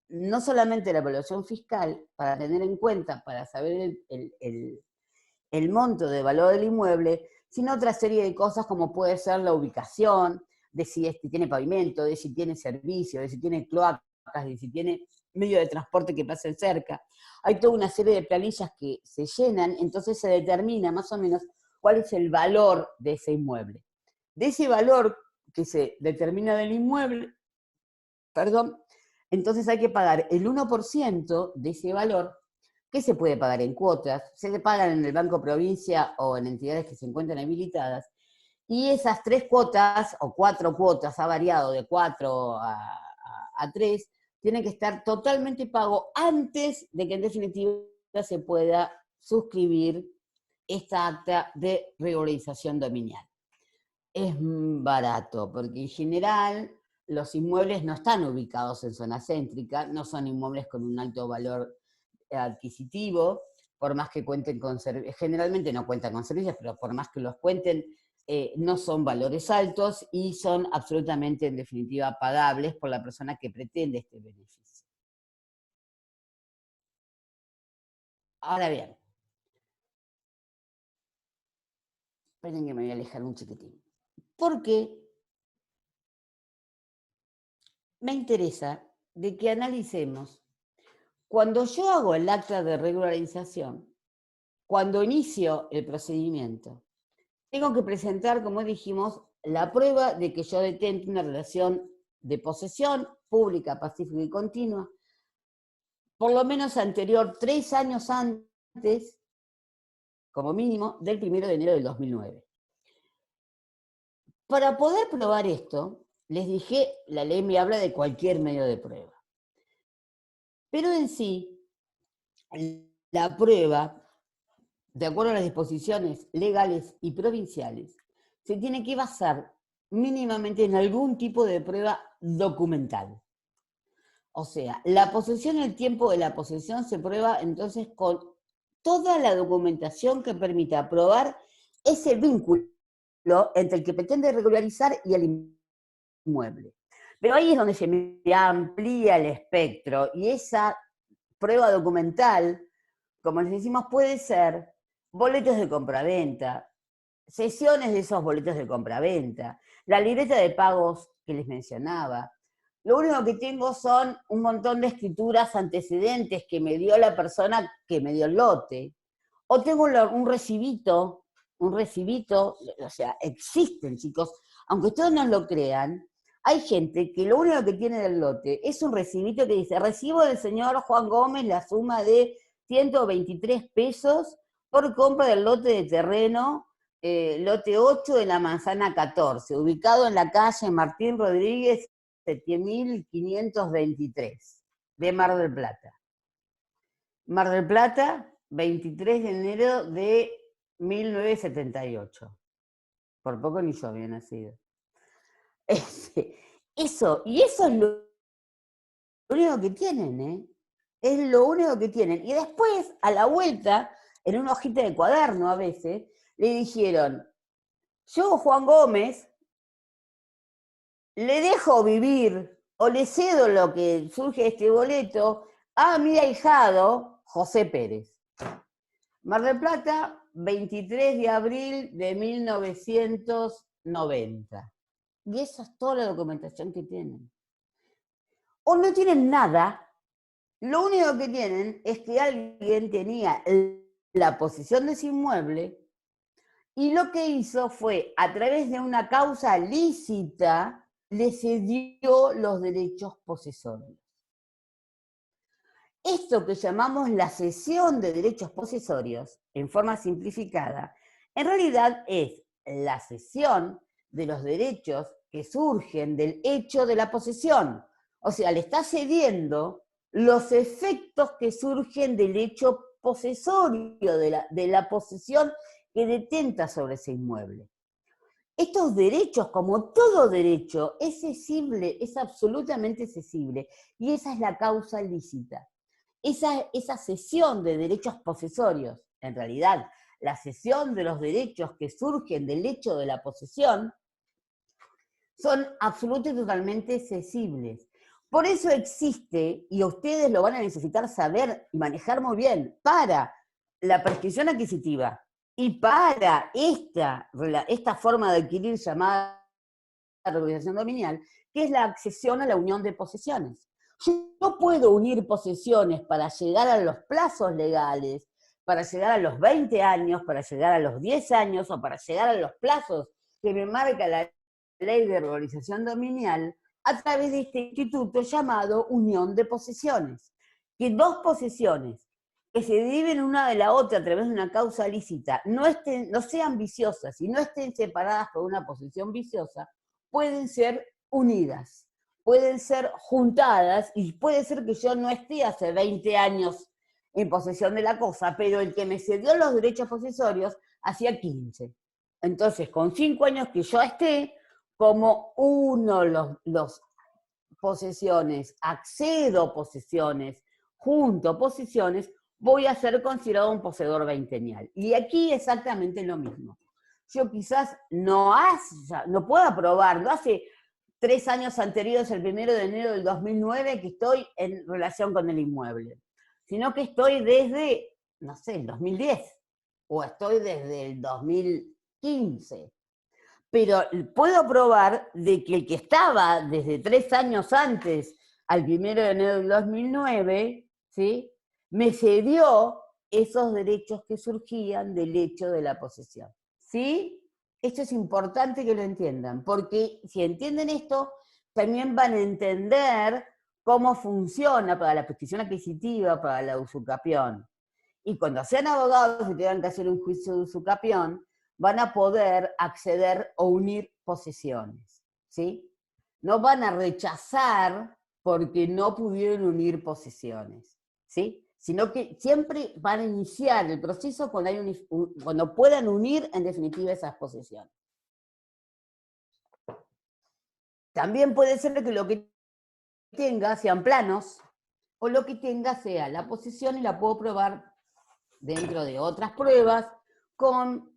no solamente la evaluación fiscal, para tener en cuenta, para saber el monto de valor del inmueble, sino otra serie de cosas como puede ser la ubicación, de si tiene pavimento, de si tiene servicio, de si tiene cloacas, de si tiene medio de transporte que pasen cerca. Hay toda una serie de planillas que se llenan, entonces se determina más o menos cuál es el valor de ese inmueble. De ese valor que se determina del inmueble, entonces hay que pagar el 1% de ese valor, que se puede pagar en cuotas, se pagan en el Banco Provincia o en entidades que se encuentran habilitadas, y esas 3 cuotas o 4 cuotas, ha variado de 4 a 3, tiene que estar totalmente pago antes de que en definitiva se pueda suscribir esta acta de regularización dominial. Es barato, porque en general los inmuebles no están ubicados en zona céntrica, no son inmuebles con un alto valor adquisitivo, por más que cuenten con servicios, generalmente no cuentan con servicios, pero por más que los cuenten, no son valores altos y son absolutamente, en definitiva, pagables por la persona que pretende este beneficio. Ahora bien, esperen que me voy a alejar un chiquitín. Porque me interesa de que analicemos, cuando yo hago el acta de regularización, cuando inicio el procedimiento, tengo que presentar, como dijimos, la prueba de que yo detento una relación de posesión pública, pacífica y continua, por lo menos anterior 3 años antes, como mínimo, del 1 de enero del 2009. Para poder probar esto, les dije, la ley me habla de cualquier medio de prueba. Pero en sí, la prueba de acuerdo a las disposiciones legales y provinciales, se tiene que basar mínimamente en algún tipo de prueba documental. O sea, la posesión, el tiempo de la posesión se prueba entonces con toda la documentación que permita probar ese vínculo entre el que pretende regularizar y el inmueble. Pero ahí es donde se amplía el espectro y esa prueba documental, como les decimos, puede ser boletos de compraventa, sesiones de esos boletos de compraventa, la libreta de pagos que les mencionaba. Lo único que tengo son un montón de escrituras antecedentes que me dio la persona que me dio el lote. O tengo un recibito, o sea, existen, chicos, aunque ustedes no lo crean, hay gente que lo único que tiene del lote es un recibito que dice, recibo del señor Juan Gómez la suma de 123 pesos por compra del lote de terreno, lote 8 de la manzana 14, ubicado en la calle Martín Rodríguez, 7523, de Mar del Plata. Mar del Plata, 23 de enero de 1978. Por poco ni yo había nacido. Eso es lo único que tienen, ¿eh? Es lo único que tienen. Y después, a la vuelta, en una hojita de cuaderno a veces, le dijeron, yo, Juan Gómez, le dejo vivir o le cedo lo que surge de este boleto a mi ahijado, José Pérez. Mar del Plata, 23 de abril de 1990. Y esa es toda la documentación que tienen. O no tienen nada, lo único que tienen es que alguien tenía la posesión de ese inmueble y lo que hizo fue, a través de una causa lícita, le cedió los derechos posesorios. Esto que llamamos la cesión de derechos posesorios, en forma simplificada, en realidad es la cesión de los derechos que surgen del hecho de la posesión. O sea, le está cediendo los efectos que surgen del hecho posesorio, de la posesión que detenta sobre ese inmueble. Estos derechos, como todo derecho, es cesible, es absolutamente cesible, y esa es la causa lícita. Esa cesión de derechos posesorios, en realidad, la cesión de los derechos que surgen del hecho de la posesión, son absolutamente y totalmente cesibles. Por eso existe, y ustedes lo van a necesitar saber y manejar muy bien, para la prescripción adquisitiva y para esta forma de adquirir llamada regularización dominial, que es la accesión a la unión de posesiones. Yo no puedo unir posesiones para llegar a los plazos legales, para llegar a los 20 años, para llegar a los 10 años o para llegar a los plazos que me marca la ley de regularización dominial a través de este instituto llamado unión de posesiones. Que dos posesiones que se deriven una de la otra a través de una causa lícita no sean viciosas y no estén separadas por una posesión viciosa, pueden ser unidas, pueden ser juntadas, y puede ser que yo no esté hace 20 años en posesión de la cosa, pero el que me cedió los derechos posesorios hacía 15. Entonces, con 5 años que yo esté, como los posesiones, accedo posesiones, junto posesiones, voy a ser considerado un poseedor veintenial. Y aquí exactamente lo mismo. Yo quizás no puedo probar, no hace 3 años anteriores, el 1 de enero del 2009, que estoy en relación con el inmueble, sino que estoy desde, no sé, el 2010, o estoy desde el 2015. Pero puedo probar de que el que estaba desde 3 años antes, al 1 de enero del 2009, ¿sí?, me cedió esos derechos que surgían del hecho de la posesión. ¿Sí? Esto es importante que lo entiendan, porque si entienden esto, también van a entender cómo funciona para la prescripción adquisitiva, para la usucapión. Y cuando sean abogados y tengan que hacer un juicio de usucapión, van a poder acceder o unir posesiones, ¿sí? No van a rechazar porque no pudieron unir posesiones, ¿sí? sino que siempre van a iniciar el proceso cuando puedan unir en definitiva esas posesiones. También puede ser que lo que tenga sean planos, o lo que tenga sea la posesión y la puedo probar dentro de otras pruebas con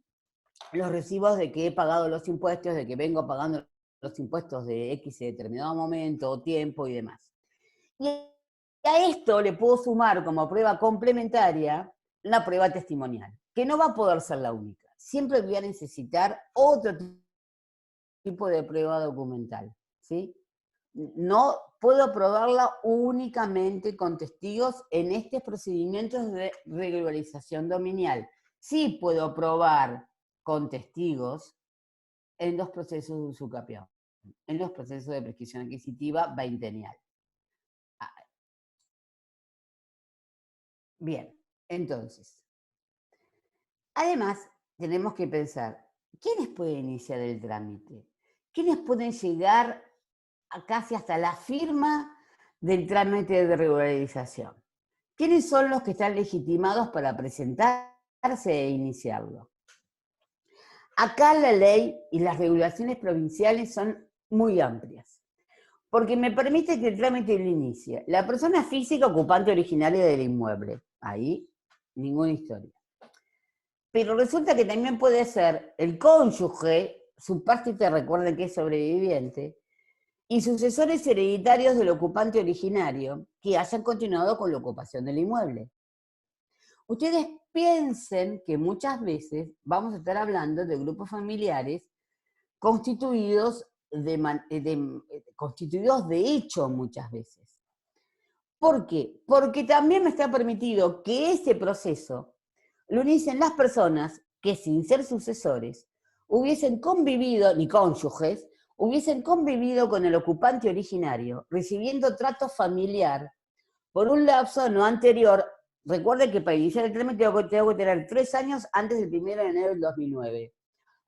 los recibos de que he pagado los impuestos, de que vengo pagando los impuestos de X determinado momento, tiempo y demás. Y a esto le puedo sumar como prueba complementaria la prueba testimonial, que no va a poder ser la única. Siempre voy a necesitar otro tipo de prueba documental, ¿sí? No puedo probarla únicamente con testigos en estos procedimientos de regularización dominial. Sí puedo probar con testigos en los procesos de usucapión, en los procesos de prescripción adquisitiva veintenial. Bien, entonces, además tenemos que pensar, ¿quiénes pueden iniciar el trámite? ¿Quiénes pueden llegar casi hasta la firma del trámite de regularización? ¿Quiénes son los que están legitimados para presentarse e iniciarlo? Acá la ley y las regulaciones provinciales son muy amplias, porque me permite que el trámite lo inicie la persona física ocupante originaria del inmueble. Ahí, ninguna historia. Pero resulta que también puede ser el cónyuge, su parte, te recuerden que es sobreviviente, y sucesores hereditarios del ocupante originario que hayan continuado con la ocupación del inmueble. Ustedes piensen que muchas veces vamos a estar hablando de grupos familiares constituidos de hecho muchas veces. ¿Por qué? Porque también me está permitido que ese proceso lo inicien las personas que sin ser sucesores hubiesen convivido, ni cónyuges, hubiesen convivido con el ocupante originario, recibiendo trato familiar por un lapso no anterior. Recuerden que para iniciar el trámite tengo que tener 3 años antes del 1 de enero del 2009.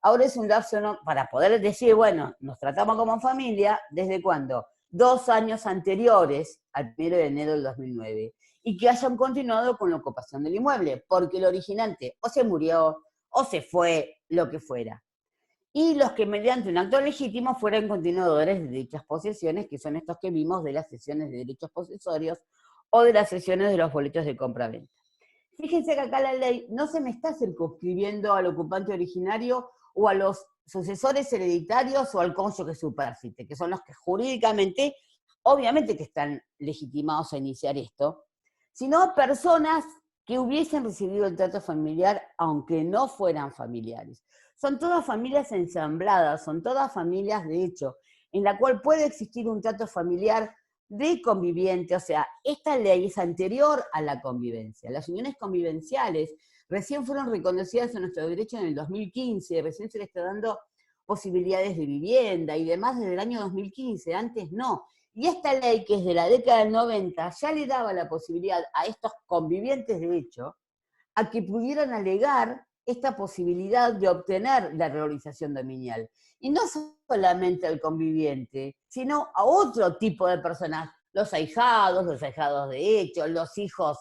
Ahora es un lapso para poder decir, bueno, nos tratamos como familia, ¿desde cuándo? 2 años anteriores al 1 de enero del 2009. Y que hayan continuado con la ocupación del inmueble, porque el originante o se murió, o se fue, lo que fuera. Y los que mediante un acto legítimo fueran continuadores de dichas posesiones, que son estos que vimos de las sesiones de derechos posesorios o de las sesiones de los boletos de compra-venta. Fíjense que acá la ley no se me está circunscribiendo al ocupante originario o a los sucesores hereditarios o al cónyuge supérstite, que son los que jurídicamente, obviamente que están legitimados a iniciar esto, sino personas que hubiesen recibido el trato familiar aunque no fueran familiares. Son todas familias ensambladas, son todas familias de hecho, en la cual puede existir un trato familiar de conviviente, o sea, esta ley es anterior a la convivencia. Las uniones convivenciales recién fueron reconocidas en nuestro derecho en el 2015, recién se le está dando posibilidades de vivienda y demás desde el año 2015, antes no. Y esta ley, que es de la década del 90, ya le daba la posibilidad a estos convivientes de hecho a que pudieran alegar esta posibilidad de obtener la regularización dominial. Y no solamente al conviviente, sino a otro tipo de personas, los ahijados de hecho, los hijos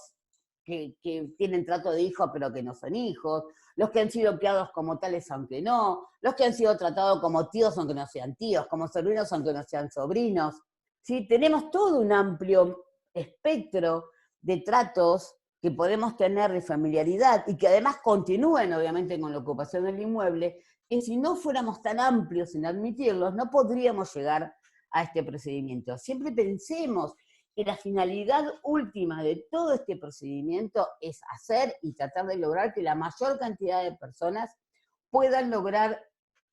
que tienen trato de hijo pero que no son hijos, los que han sido criados como tales aunque no, los que han sido tratados como tíos aunque no sean tíos, como sobrinos aunque no sean sobrinos. ¿Sí? Tenemos todo un amplio espectro de tratos que podemos tener de familiaridad y que además continúen obviamente con la ocupación del inmueble, que si no fuéramos tan amplios en admitirlos, no podríamos llegar a este procedimiento. Siempre pensemos que la finalidad última de todo este procedimiento es hacer y tratar de lograr que la mayor cantidad de personas puedan lograr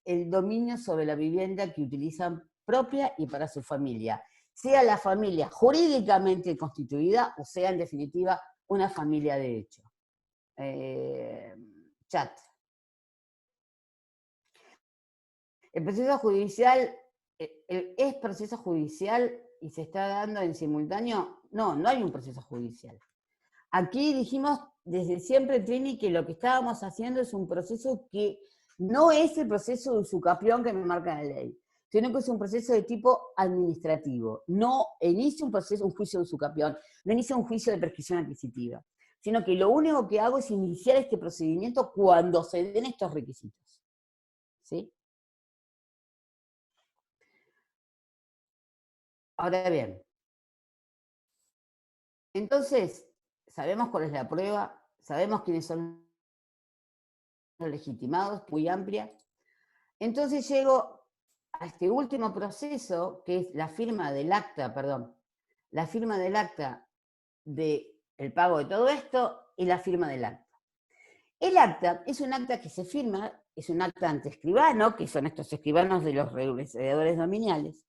el dominio sobre la vivienda que utilizan propia y para su familia, sea la familia jurídicamente constituida o sea en definitiva una familia de hecho. Chat. El proceso judicial, ¿es proceso judicial y se está dando en simultáneo? No, no hay un proceso judicial. Aquí dijimos desde siempre, Trini, que lo que estábamos haciendo es un proceso que no es el proceso de usucapión que me marca la ley, sino que es un proceso de tipo administrativo. No inicia un juicio de usucapión, no inicia un juicio de prescripción adquisitiva. sino que lo único que hago es iniciar este procedimiento cuando se den estos requisitos. ¿Sí? Ahora bien, entonces, sabemos cuál es la prueba, sabemos quiénes son los legitimados, muy amplia. Entonces llego a este último proceso, que es la firma del acta, la firma del acta del pago de todo esto y la firma del acta. El acta es un acta que se firma, es un acta ante escribano, que son estos escribanos de los regularizadores dominiales,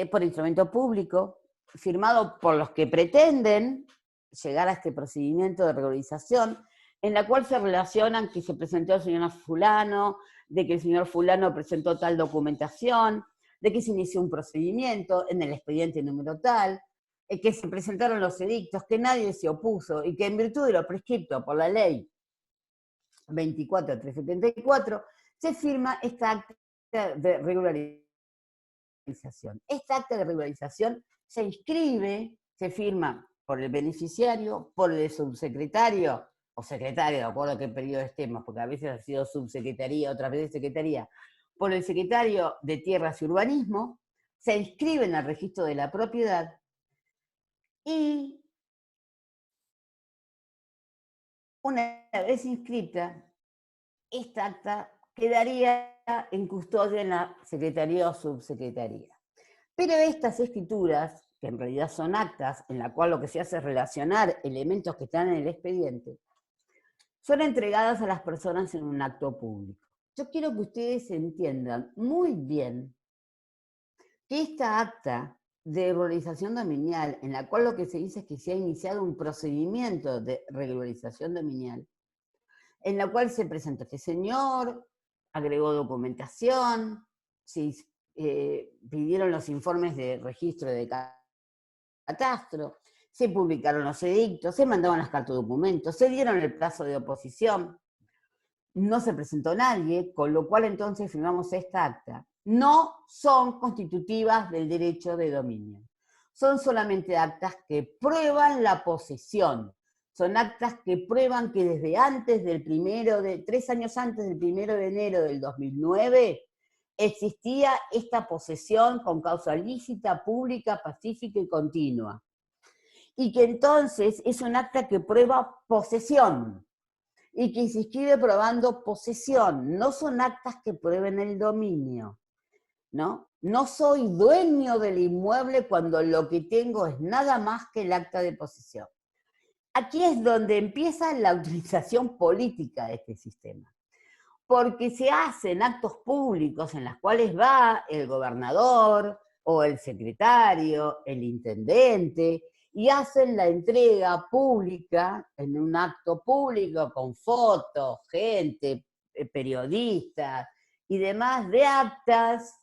por instrumento público, firmado por los que pretenden llegar a este procedimiento de regularización, en la cual se relacionan que se presentó el señor fulano, de que el señor fulano presentó tal documentación, de que se inició un procedimiento en el expediente número tal, que se presentaron los edictos, que nadie se opuso, y que en virtud de lo prescripto por la ley 24.374, se firma esta acta de regularización. Esta acta de regularización se inscribe, se firma por el beneficiario, por el subsecretario, o secretario, de acuerdo a qué periodo estemos, porque a veces ha sido subsecretaría, otras veces secretaría, por el secretario de Tierras y Urbanismo, se inscribe en el registro de la propiedad y una vez inscrita, esta acta quedaría en custodia en la secretaría o subsecretaría. Pero estas escrituras, que en realidad son actas, en la cual lo que se hace es relacionar elementos que están en el expediente, son entregadas a las personas en un acto público. Yo quiero que ustedes entiendan muy bien que esta acta de regularización dominial, en la cual lo que se dice es que se ha iniciado un procedimiento de regularización dominial, en la cual se presentó este señor, agregó documentación, se pidieron los informes de registro de catastro, se publicaron los edictos, se mandaban las cartas de documentos, se dieron el plazo de oposición, no se presentó nadie, con lo cual entonces firmamos esta acta. No son constitutivas del derecho de dominio. Son solamente actas que prueban la posesión. Son actas que prueban que desde antes del 3 años antes del 1 de enero del 2009, existía esta posesión con causa lícita, pública, pacífica y continua. Y que entonces es un acta que prueba posesión, y que se inscribe probando posesión. No son actas que prueben el dominio, ¿no? No soy dueño del inmueble cuando lo que tengo es nada más que el acta de posesión. Aquí es donde empieza la utilización política de este sistema. Porque se hacen actos públicos en los cuales va el gobernador o el secretario, el intendente, y hacen la entrega pública en un acto público con fotos, gente, periodistas y demás de actas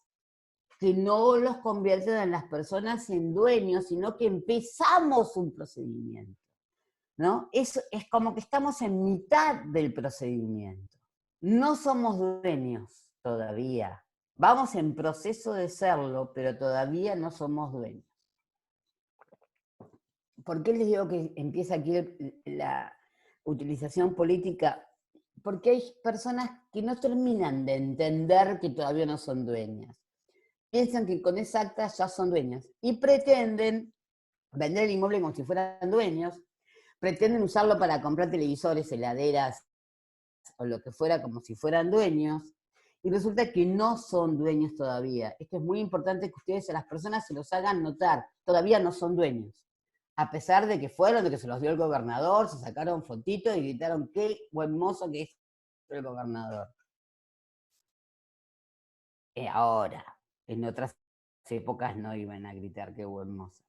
que no los convierten a las personas en dueños, sino que empezamos un procedimiento, ¿no? Es como que estamos en mitad del procedimiento. No somos dueños todavía. Vamos en proceso de serlo, pero todavía no somos dueños. ¿Por qué les digo que empieza aquí la utilización política? Porque hay personas que no terminan de entender que todavía no son dueñas. Piensan que con esa acta ya son dueñas y pretenden vender el inmueble como si fueran dueños, pretenden usarlo para comprar televisores, heladeras o lo que fuera como si fueran dueños, y resulta que no son dueños todavía. Esto es muy importante que ustedes a las personas se los hagan notar, todavía no son dueños. A pesar de que fueron, de que se los dio el gobernador, se sacaron fotitos y gritaron qué buen mozo que es el gobernador. Ahora, en otras épocas no iban a gritar qué buen mozo.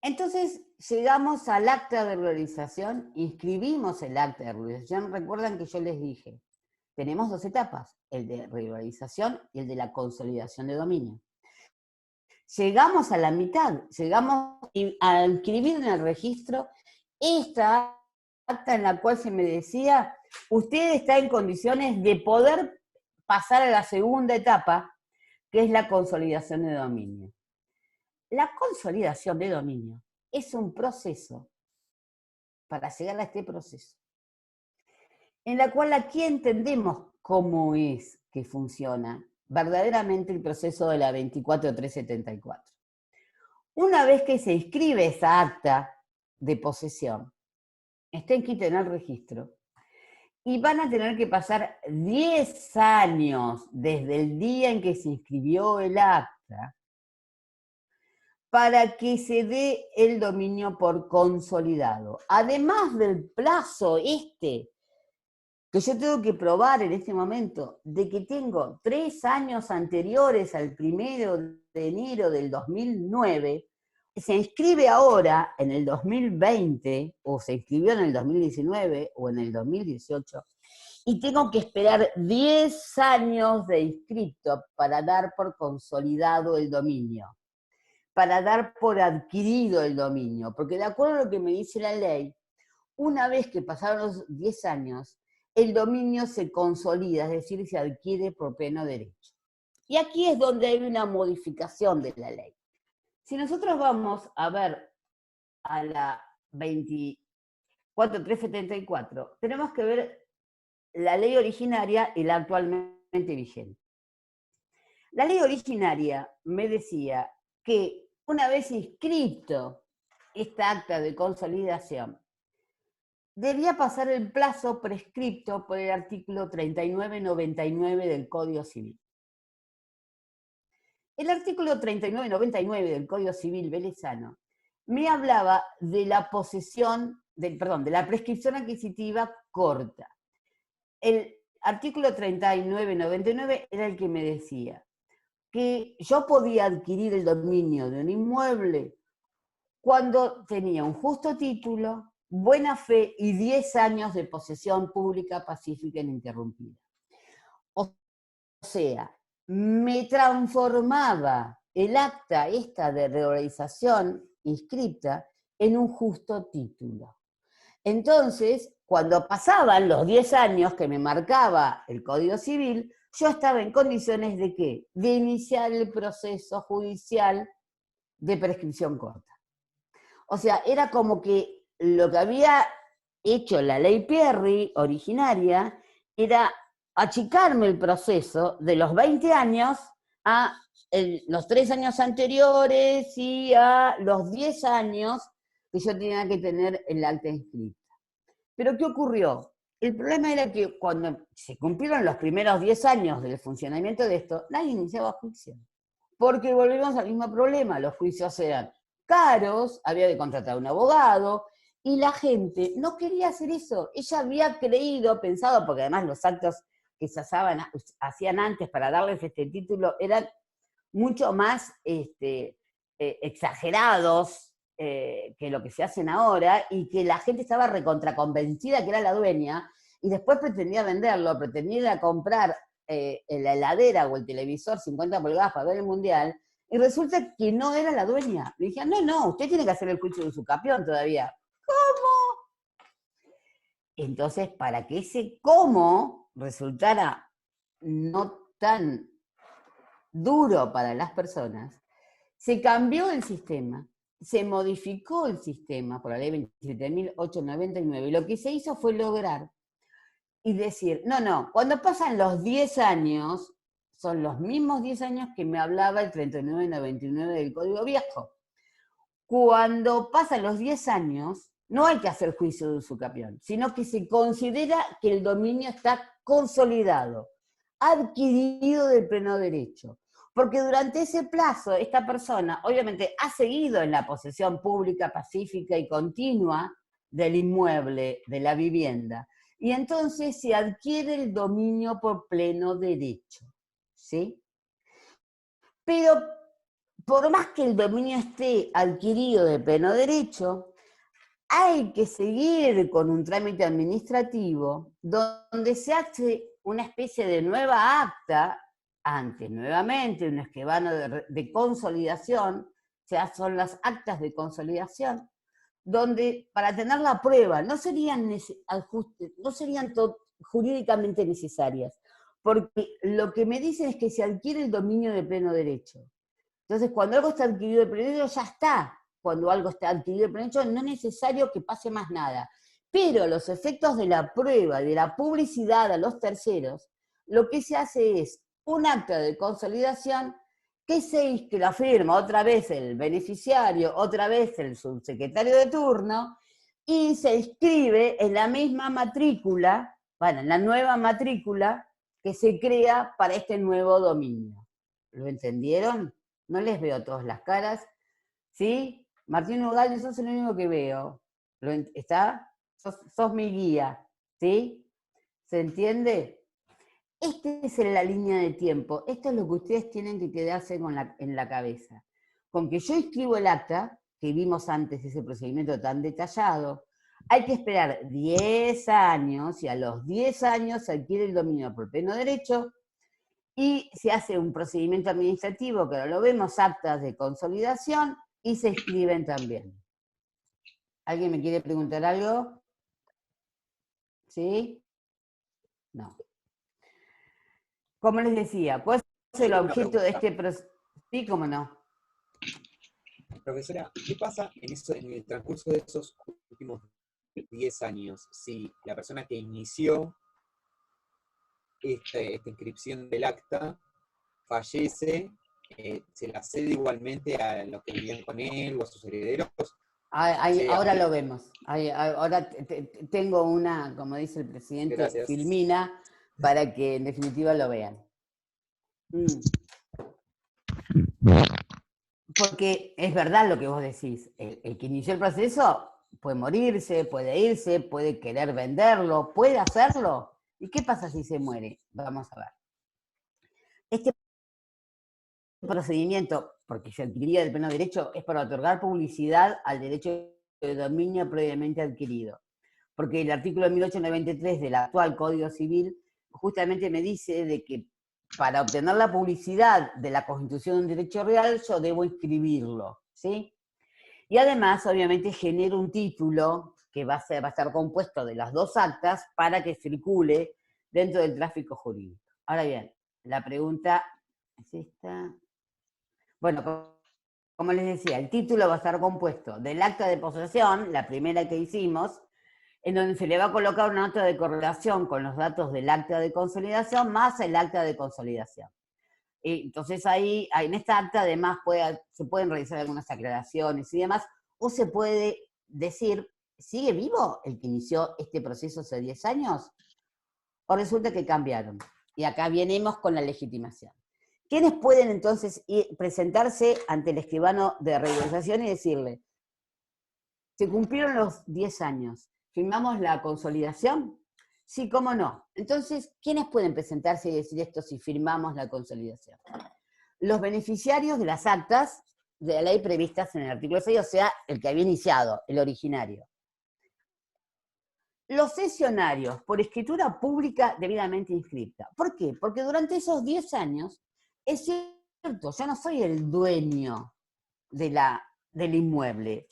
Entonces llegamos al acta de regularización, inscribimos el acta de regularización. Recuerdan que yo les dije, tenemos 2 etapas, el de regularización y el de la consolidación de dominio. Llegamos a la mitad, llegamos a inscribir en el registro esta acta en la cual se me decía, usted está en condiciones de poder pasar a la segunda etapa, que es la consolidación de dominio. La consolidación de dominio es un proceso para llegar a este proceso, en la cual aquí entendemos cómo es que funciona verdaderamente el proceso de la 24374. Una vez que se inscribe esa acta de posesión, está inscrita en el registro, y van a tener que pasar 10 años desde el día en que se inscribió el acta para que se dé el dominio por consolidado. Además del plazo que yo tengo que probar en este momento, de que tengo 3 años anteriores al 1 de enero del 2009, se inscribe ahora en el 2020, o se inscribió en el 2019, o en el 2018, y tengo que esperar 10 años de inscripto para dar por consolidado el dominio, para dar por adquirido el dominio, porque de acuerdo a lo que me dice la ley, una vez que pasaron los 10 años, el dominio se consolida, es decir, se adquiere por pleno derecho. Y aquí es donde hay una modificación de la ley. Si nosotros vamos a ver a la 24374, tenemos que ver la ley originaria y la actualmente vigente. La ley originaria me decía que una vez inscrito esta acta de consolidación, debía pasar el plazo prescripto por el artículo 3999 del Código Civil. El artículo 3999 del Código Civil velezano me hablaba de la de la prescripción adquisitiva corta. El artículo 3999 era el que me decía que yo podía adquirir el dominio de un inmueble cuando tenía un justo título, buena fe y 10 años de posesión pública, pacífica e ininterrumpida. O sea, me transformaba el acta esta de regularización inscripta en un justo título. Entonces, cuando pasaban los 10 años que me marcaba el Código Civil, yo estaba en condiciones de ¿qué? De iniciar el proceso judicial de prescripción corta. O sea, era como que lo que había hecho la ley Pierri originaria era achicarme el proceso de los 20 años a los 3 años anteriores y a los 10 años que yo tenía que tener el acta inscrita. Pero ¿qué ocurrió? El problema era que cuando se cumplieron los primeros 10 años del funcionamiento de esto, nadie iniciaba juicio. Porque volvemos al mismo problema, los juicios eran caros, había que contratar a un abogado, y la gente no quería hacer eso. Ella había creído, pensado, porque además los actos que se hacían antes para darles este título eran mucho más exagerados que lo que se hacen ahora, y que la gente estaba recontraconvencida que era la dueña, y después pretendía venderlo, pretendía ir a comprar la heladera o el televisor 50 pulgadas para ver el mundial, y resulta que no era la dueña. Le dije, no, usted tiene que hacer el juicio de su capión todavía. ¿Cómo? Entonces, para que ese cómo resultara no tan duro para las personas, se cambió el sistema, se modificó el sistema por la ley 27.899, y lo que se hizo fue lograr y decir, no, cuando pasan los 10 años, son los mismos 10 años que me hablaba el 3999 del Código Viejo. Cuando pasan los 10 años, no hay que hacer juicio de usucapión, sino que se considera que el dominio está consolidado, adquirido de pleno derecho. Porque durante ese plazo, esta persona obviamente ha seguido en la posesión pública, pacífica y continua del inmueble, de la vivienda. Y entonces se adquiere el dominio por pleno derecho, ¿sí? Pero por más que el dominio esté adquirido de pleno derecho, hay que seguir con un trámite administrativo donde se hace una especie de nueva acta, antes nuevamente un escribano de consolidación, o sea, son las actas de consolidación, donde para tener la prueba no serían jurídicamente necesarias, porque lo que me dicen es que se adquiere el dominio de pleno derecho. Entonces, cuando algo está adquirido de pleno derecho, ya está, cuando algo está adquirido por hecho, no es necesario que pase más nada. Pero los efectos de la prueba, de la publicidad a los terceros, lo que se hace es un acta de consolidación que la firma otra vez el beneficiario, otra vez el subsecretario de turno, y se inscribe en la misma matrícula, bueno, en la nueva matrícula que se crea para este nuevo dominio. ¿Lo entendieron? No les veo todas las caras. ¿Sí? Martín Ugalde, sos el único que veo. ¿Está? Sos mi guía. ¿Sí? ¿Se entiende? Esta es la línea de tiempo. Esto es lo que ustedes tienen que quedarse en la cabeza. Con que yo escribo el acta, que vimos antes ese procedimiento tan detallado, hay que esperar 10 años, y a los 10 años se adquiere el dominio por pleno derecho, y se hace un procedimiento administrativo, que ahora lo vemos, actas de consolidación, y se escriben también. ¿Alguien me quiere preguntar algo? ¿Sí? No. Como les decía, ¿cuál es el objeto de este proceso? Sí, cómo no. Profesora, ¿qué pasa en el transcurso de esos últimos 10 años? Si la persona que inició esta inscripción del acta fallece, ¿se la cede igualmente a los que vivían con él o a sus herederos? Ahora lo vemos. Ahora tengo una, como dice el presidente, gracias, filmina, para que en definitiva lo vean. Porque es verdad lo que vos decís. El que inició el proceso puede morirse, puede irse, puede querer venderlo, puede hacerlo. ¿Y qué pasa si se muere? Vamos a ver. Este procedimiento, porque se adquiriría del pleno derecho, es para otorgar publicidad al derecho de dominio previamente adquirido. Porque el artículo 1893 del actual Código Civil justamente me dice de que para obtener la publicidad de la constitución de un derecho real, yo debo inscribirlo, ¿sí? Y además, obviamente, genero un título que va a estar compuesto de las dos actas para que circule dentro del tráfico jurídico. Ahora bien, la pregunta es esta. Bueno, como les decía, el título va a estar compuesto del acta de posesión, la primera que hicimos, en donde se le va a colocar una nota de correlación con los datos del acta de consolidación más el acta de consolidación. Entonces ahí, en esta acta además se pueden realizar algunas aclaraciones y demás, o se puede decir, ¿sigue vivo el que inició este proceso hace 10 años? O resulta que cambiaron. Y acá venimos con la legitimación. ¿Quiénes pueden entonces presentarse ante el escribano de regularización y decirle, se cumplieron los 10 años, ¿firmamos la consolidación? Sí, cómo no. Entonces, ¿quiénes pueden presentarse y decir esto si firmamos la consolidación? Los beneficiarios de las actas de la ley previstas en el artículo 6, o sea, el que había iniciado, el originario. Los cesionarios por escritura pública debidamente inscripta. ¿Por qué? Porque durante esos 10 años, es cierto, yo no soy el dueño del inmueble,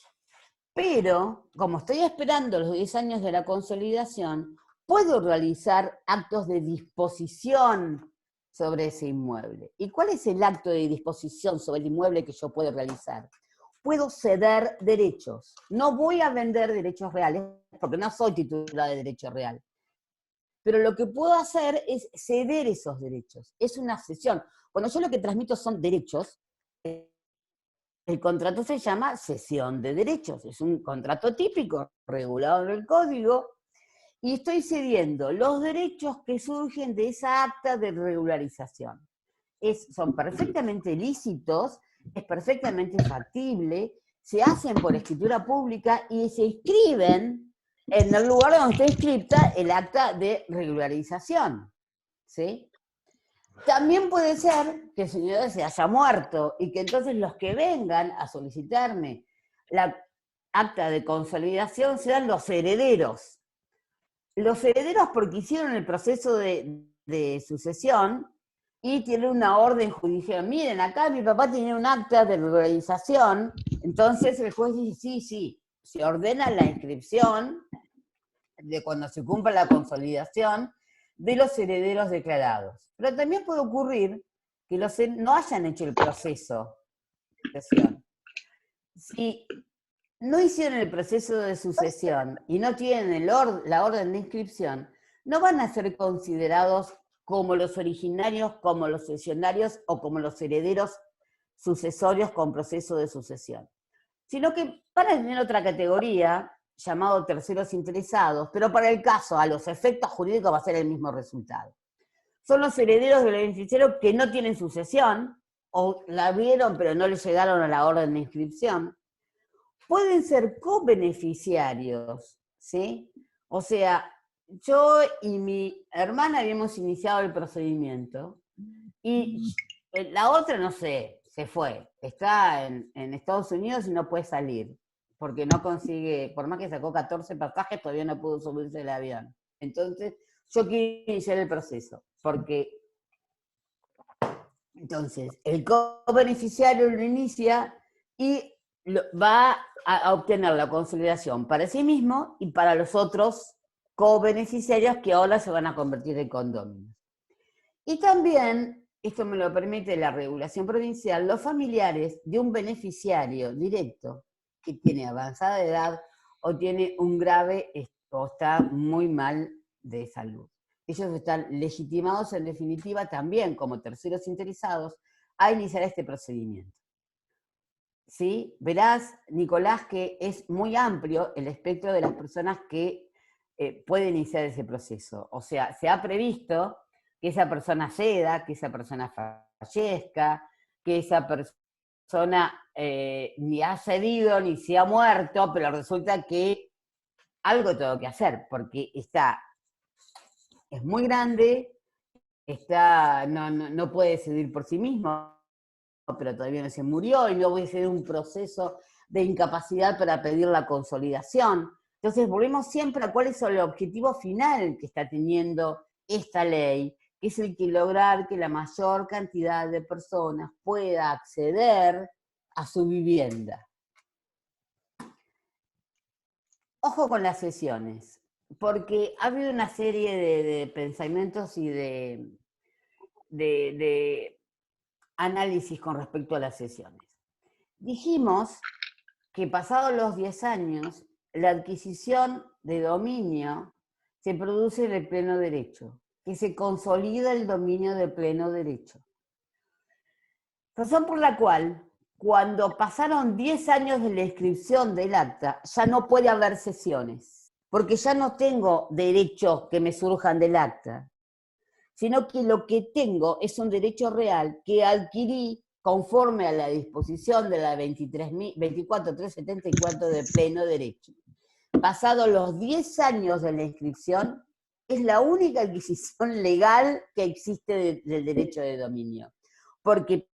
pero como estoy esperando los 10 años de la consolidación, puedo realizar actos de disposición sobre ese inmueble. ¿Y cuál es el acto de disposición sobre el inmueble que yo puedo realizar? Puedo ceder derechos. No voy a vender derechos reales, porque no soy titular de derecho real. Pero lo que puedo hacer es ceder esos derechos. Es una cesión. Cuando yo lo que transmito son derechos, el contrato se llama cesión de derechos. Es un contrato típico, regulado en el código, y estoy cediendo los derechos que surgen de esa acta de regularización. Son perfectamente lícitos, es perfectamente factible, se hacen por escritura pública y se inscriben en el lugar donde está inscripta el acta de regularización. ¿Sí? También puede ser que el señor se haya muerto y que entonces los que vengan a solicitarme la acta de consolidación sean los herederos. Los herederos porque hicieron el proceso de sucesión y tienen una orden judicial. Miren, acá mi papá tenía un acta de regularización, entonces el juez dice, sí, se ordena la inscripción de cuando se cumpla la consolidación de los herederos declarados. Pero también puede ocurrir que no hayan hecho el proceso de sucesión. si no hicieron el proceso de sucesión y no tienen la orden de inscripción, no van a ser considerados como los originarios, como los cesionarios o como los herederos sucesorios con proceso de sucesión, sino que van a tener otra categoría llamado terceros interesados, pero para el caso, a los efectos jurídicos va a ser el mismo resultado. Son los herederos del beneficiario que no tienen sucesión, o la vieron pero no les llegaron a la orden de inscripción. Pueden ser co-beneficiarios, ¿sí? O sea, yo y mi hermana habíamos iniciado el procedimiento y la otra, no sé, se fue. Está en Estados Unidos y no puede salir, porque no consigue, por más que sacó 14 pasajes, todavía no pudo subirse el avión. Entonces, yo quiero iniciar el proceso, porque entonces el co-beneficiario lo inicia y va a obtener la consolidación para sí mismo y para los otros co-beneficiarios que ahora se van a convertir en condóminos. Y también, esto me lo permite la regulación provincial, los familiares de un beneficiario directo que tiene avanzada edad o tiene un grave o está muy mal de salud. Ellos están legitimados en definitiva también como terceros interesados a iniciar este procedimiento. ¿Sí? Verás, Nicolás, que es muy amplio el espectro de las personas que pueden iniciar ese proceso. O sea, se ha previsto que esa persona ceda, que esa persona fallezca, que esa persona ni ha cedido ni se ha muerto, pero resulta que algo tengo que hacer, porque es muy grande, no puede decidir por sí mismo, pero todavía no se murió, y luego voy a hacer un proceso de incapacidad para pedir la consolidación. Entonces volvemos siempre a cuál es el objetivo final que está teniendo esta ley, que es el que lograr que la mayor cantidad de personas pueda acceder a su vivienda. Ojo con las cesiones, porque ha habido una serie de pensamientos y de análisis con respecto a las cesiones. Dijimos que pasados los 10 años, la adquisición de dominio se produce en el pleno derecho, que se consolida el dominio de pleno derecho. Razón por la cual, cuando pasaron 10 años de la inscripción del acta, ya no puede haber cesiones, porque ya no tengo derechos que me surjan del acta, sino que lo que tengo es un derecho real que adquirí conforme a la disposición de la 24.374 de pleno derecho. Pasados los 10 años de la inscripción, es la única adquisición legal que existe del derecho de dominio. Porque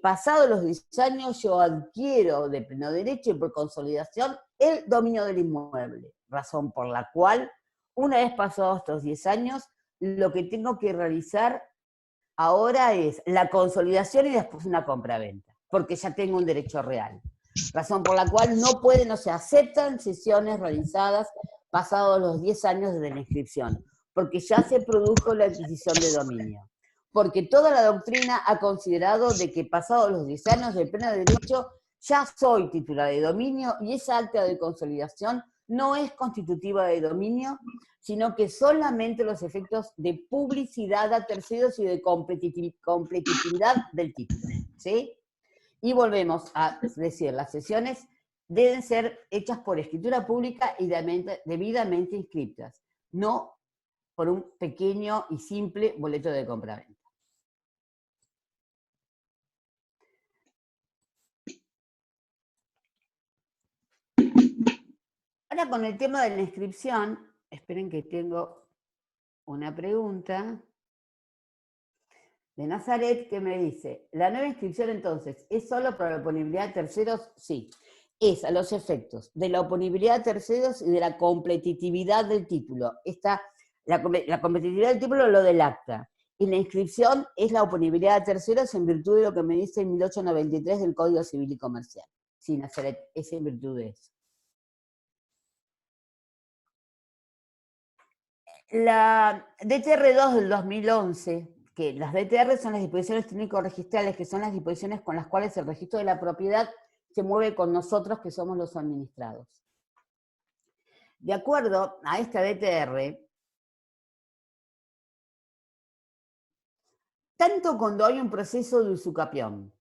pasados los 10 años yo adquiero de pleno derecho y por consolidación el dominio del inmueble. Razón por la cual, una vez pasados estos 10 años, lo que tengo que realizar ahora es la consolidación y después una compraventa, porque ya tengo un derecho real. Razón por la cual no se aceptan cesiones realizadas pasados los 10 años desde la inscripción, porque ya se produjo la adquisición de dominio. Porque toda la doctrina ha considerado de que pasados los 10 años del pleno derecho ya soy titular de dominio y esa acta de consolidación no es constitutiva de dominio, sino que solamente los efectos de publicidad a terceros y de competitividad del título, ¿sí? Y volvemos a decir, las cesiones deben ser hechas por escritura pública y debidamente inscritas, no por un pequeño y simple boleto de compraventa. Ahora con el tema de la inscripción, esperen que tengo una pregunta de Nazaret que me dice, ¿la nueva inscripción entonces es solo para la oponibilidad de terceros? Sí, es a los efectos de la oponibilidad de terceros y de la competitividad del título. La competitividad del título es lo del acta, y la inscripción es la oponibilidad de terceros en virtud de lo que me dice el 1893 del Código Civil y Comercial. Sí, Nazaret, es en virtud de eso. La DTR2 del 2011, que las DTR son las disposiciones técnico-registrales, que son las disposiciones con las cuales el registro de la propiedad se mueve con nosotros que somos los administrados. De acuerdo a esta DTR, tanto cuando hay un proceso de usucapión,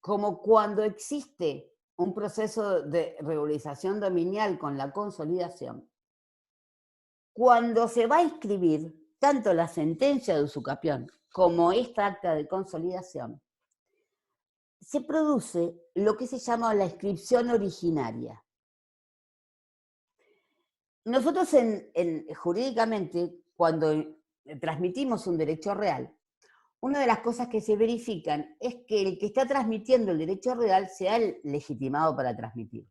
como cuando existe un proceso de regularización dominial con la consolidación, cuando se va a inscribir tanto la sentencia de usucapión como esta acta de consolidación, se produce lo que se llama la inscripción originaria. Nosotros jurídicamente, cuando transmitimos un derecho real, una de las cosas que se verifican es que el que está transmitiendo el derecho real sea el legitimado para transmitir.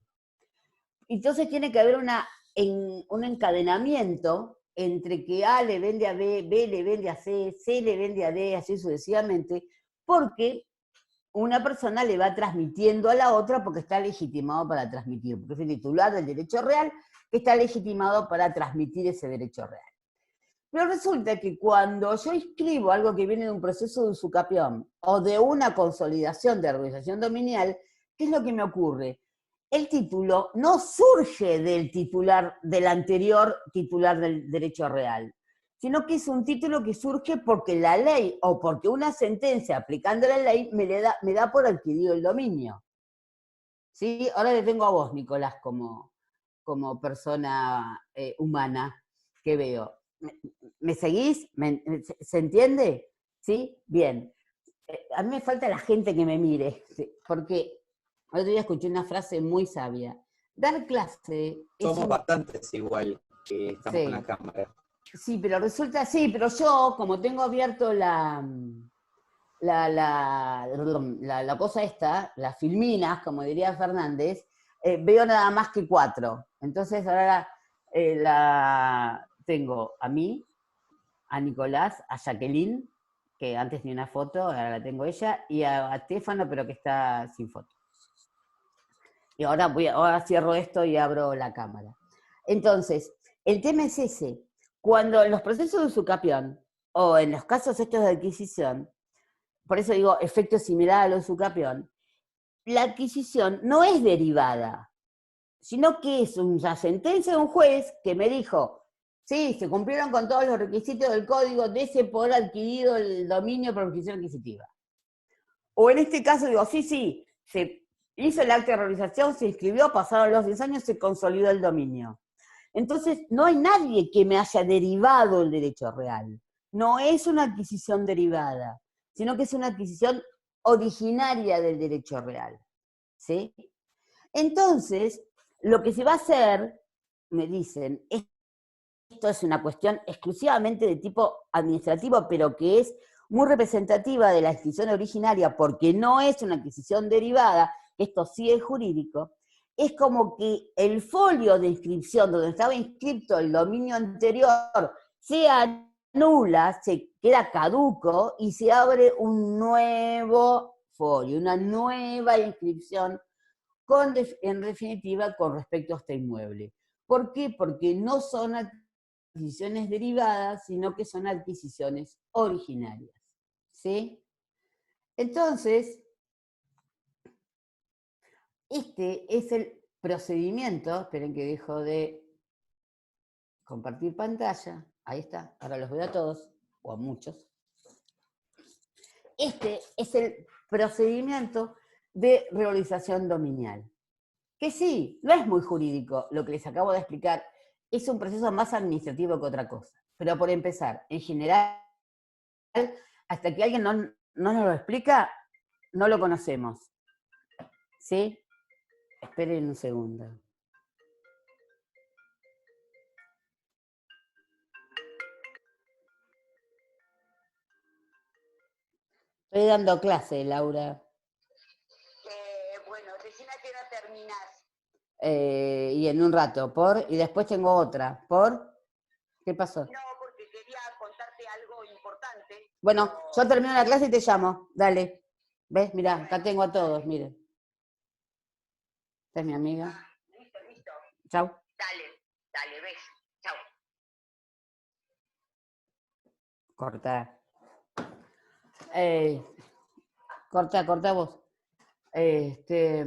Entonces tiene que haber un encadenamiento entre que A le vende a B, B le vende a C, C le vende a D, así sucesivamente, porque una persona le va transmitiendo a la otra porque está legitimado para transmitir, porque es el titular del derecho real que está legitimado para transmitir ese derecho real. Pero resulta que cuando yo inscribo algo que viene de un proceso de usucapión o de una consolidación de organización dominial, ¿qué es lo que me ocurre? El título no surge del anterior titular del derecho real, sino que es un título que surge porque la ley o porque una sentencia aplicando la ley me da por adquirido el dominio. ¿Sí? Ahora le tengo a vos, Nicolás, como persona humana que veo. ¿Me seguís? ¿Se entiende? ¿Sí? Bien. A mí me falta la gente que me mire, porque el otro día escuché una frase muy sabia. Dar clase es Somos bastantes igual que estamos con la cámara. Sí, pero resulta, sí, pero yo, como tengo abierto la cosa esta, las filminas, como diría Fernández, veo nada más que 4. Entonces ahora tengo a mí, a Nicolás, a Jacqueline, que antes tenía una foto, ahora la tengo ella, y a Stefano, pero que está sin foto. Y ahora cierro esto y abro la cámara. Entonces, el tema es ese. Cuando en los procesos de usucapión, o en los casos estos de adquisición, por eso digo efecto similar a la usucapión, la adquisición no es derivada, sino que es una sentencia de un juez que me dijo, sí, se cumplieron con todos los requisitos del código, dese por adquirido el dominio por adquisición adquisitiva. O en este caso digo, sí, se hizo el acta de realización, se inscribió, pasaron los 10 años, se consolidó el dominio. Entonces, no hay nadie que me haya derivado el derecho real. No es una adquisición derivada, sino que es una adquisición originaria del derecho real. ¿Sí? Entonces, lo que se va a hacer, me dicen, esto es una cuestión exclusivamente de tipo administrativo, pero que es muy representativa de la adquisición originaria, porque no es una adquisición derivada, esto sí es jurídico, es como que el folio de inscripción donde estaba inscrito el dominio anterior se anula, se queda caduco y se abre un nuevo folio, una nueva inscripción en definitiva con respecto a este inmueble. ¿Por qué? Porque no son adquisiciones derivadas, sino que son adquisiciones originarias. ¿Sí? Entonces, este es el procedimiento, esperen que dejo de compartir pantalla, ahí está, ahora los veo a todos, o a muchos. Este es el procedimiento de regularización dominial. Que sí, no es muy jurídico lo que les acabo de explicar, es un proceso más administrativo que otra cosa. Pero por empezar, en general, hasta que alguien no nos lo explica, no lo conocemos. ¿Sí? Esperen un segundo. Estoy dando clase, Laura. Bueno, recién a qué hora terminás. Y en un rato, y después tengo otra. ¿Qué pasó? No, porque quería contarte algo importante. Bueno, yo termino la clase y te llamo. Dale. ¿Ves? Mirá, acá tengo a todos, miren. Esta es mi amiga. Listo. Chau. Dale, ves. Chau. Corta. Corta vos. Este,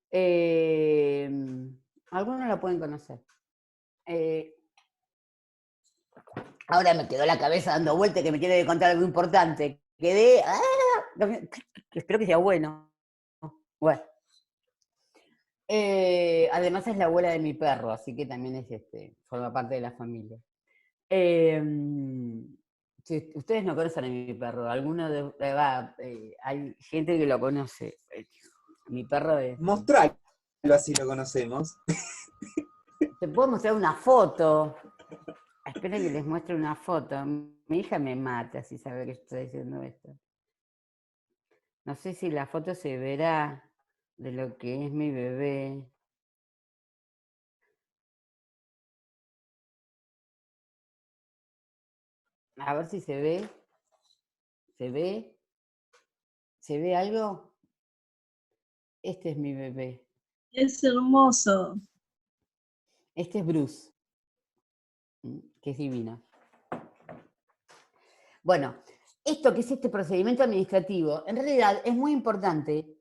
eh, algunos la pueden conocer. Ahora me quedó la cabeza dando vueltas que me quiere contar algo importante. Quedé, espero que sea bueno. Bueno. Además es la abuela de mi perro, así que también es forma parte de la familia. Si ustedes no conocen a mi perro, hay gente que lo conoce. Mi perro es... Mostralo, así lo conocemos. Te puedo mostrar una foto. Esperen que les muestre una foto. Mi hija me mata si sabe que estoy diciendo esto. No sé si la foto se verá de lo que es mi bebé. A ver si se ve. ¿Se ve? ¿Se ve algo? Este es mi bebé. Es hermoso. Este es Bruce, que es divino. Bueno, esto que es este procedimiento administrativo, en realidad es muy importante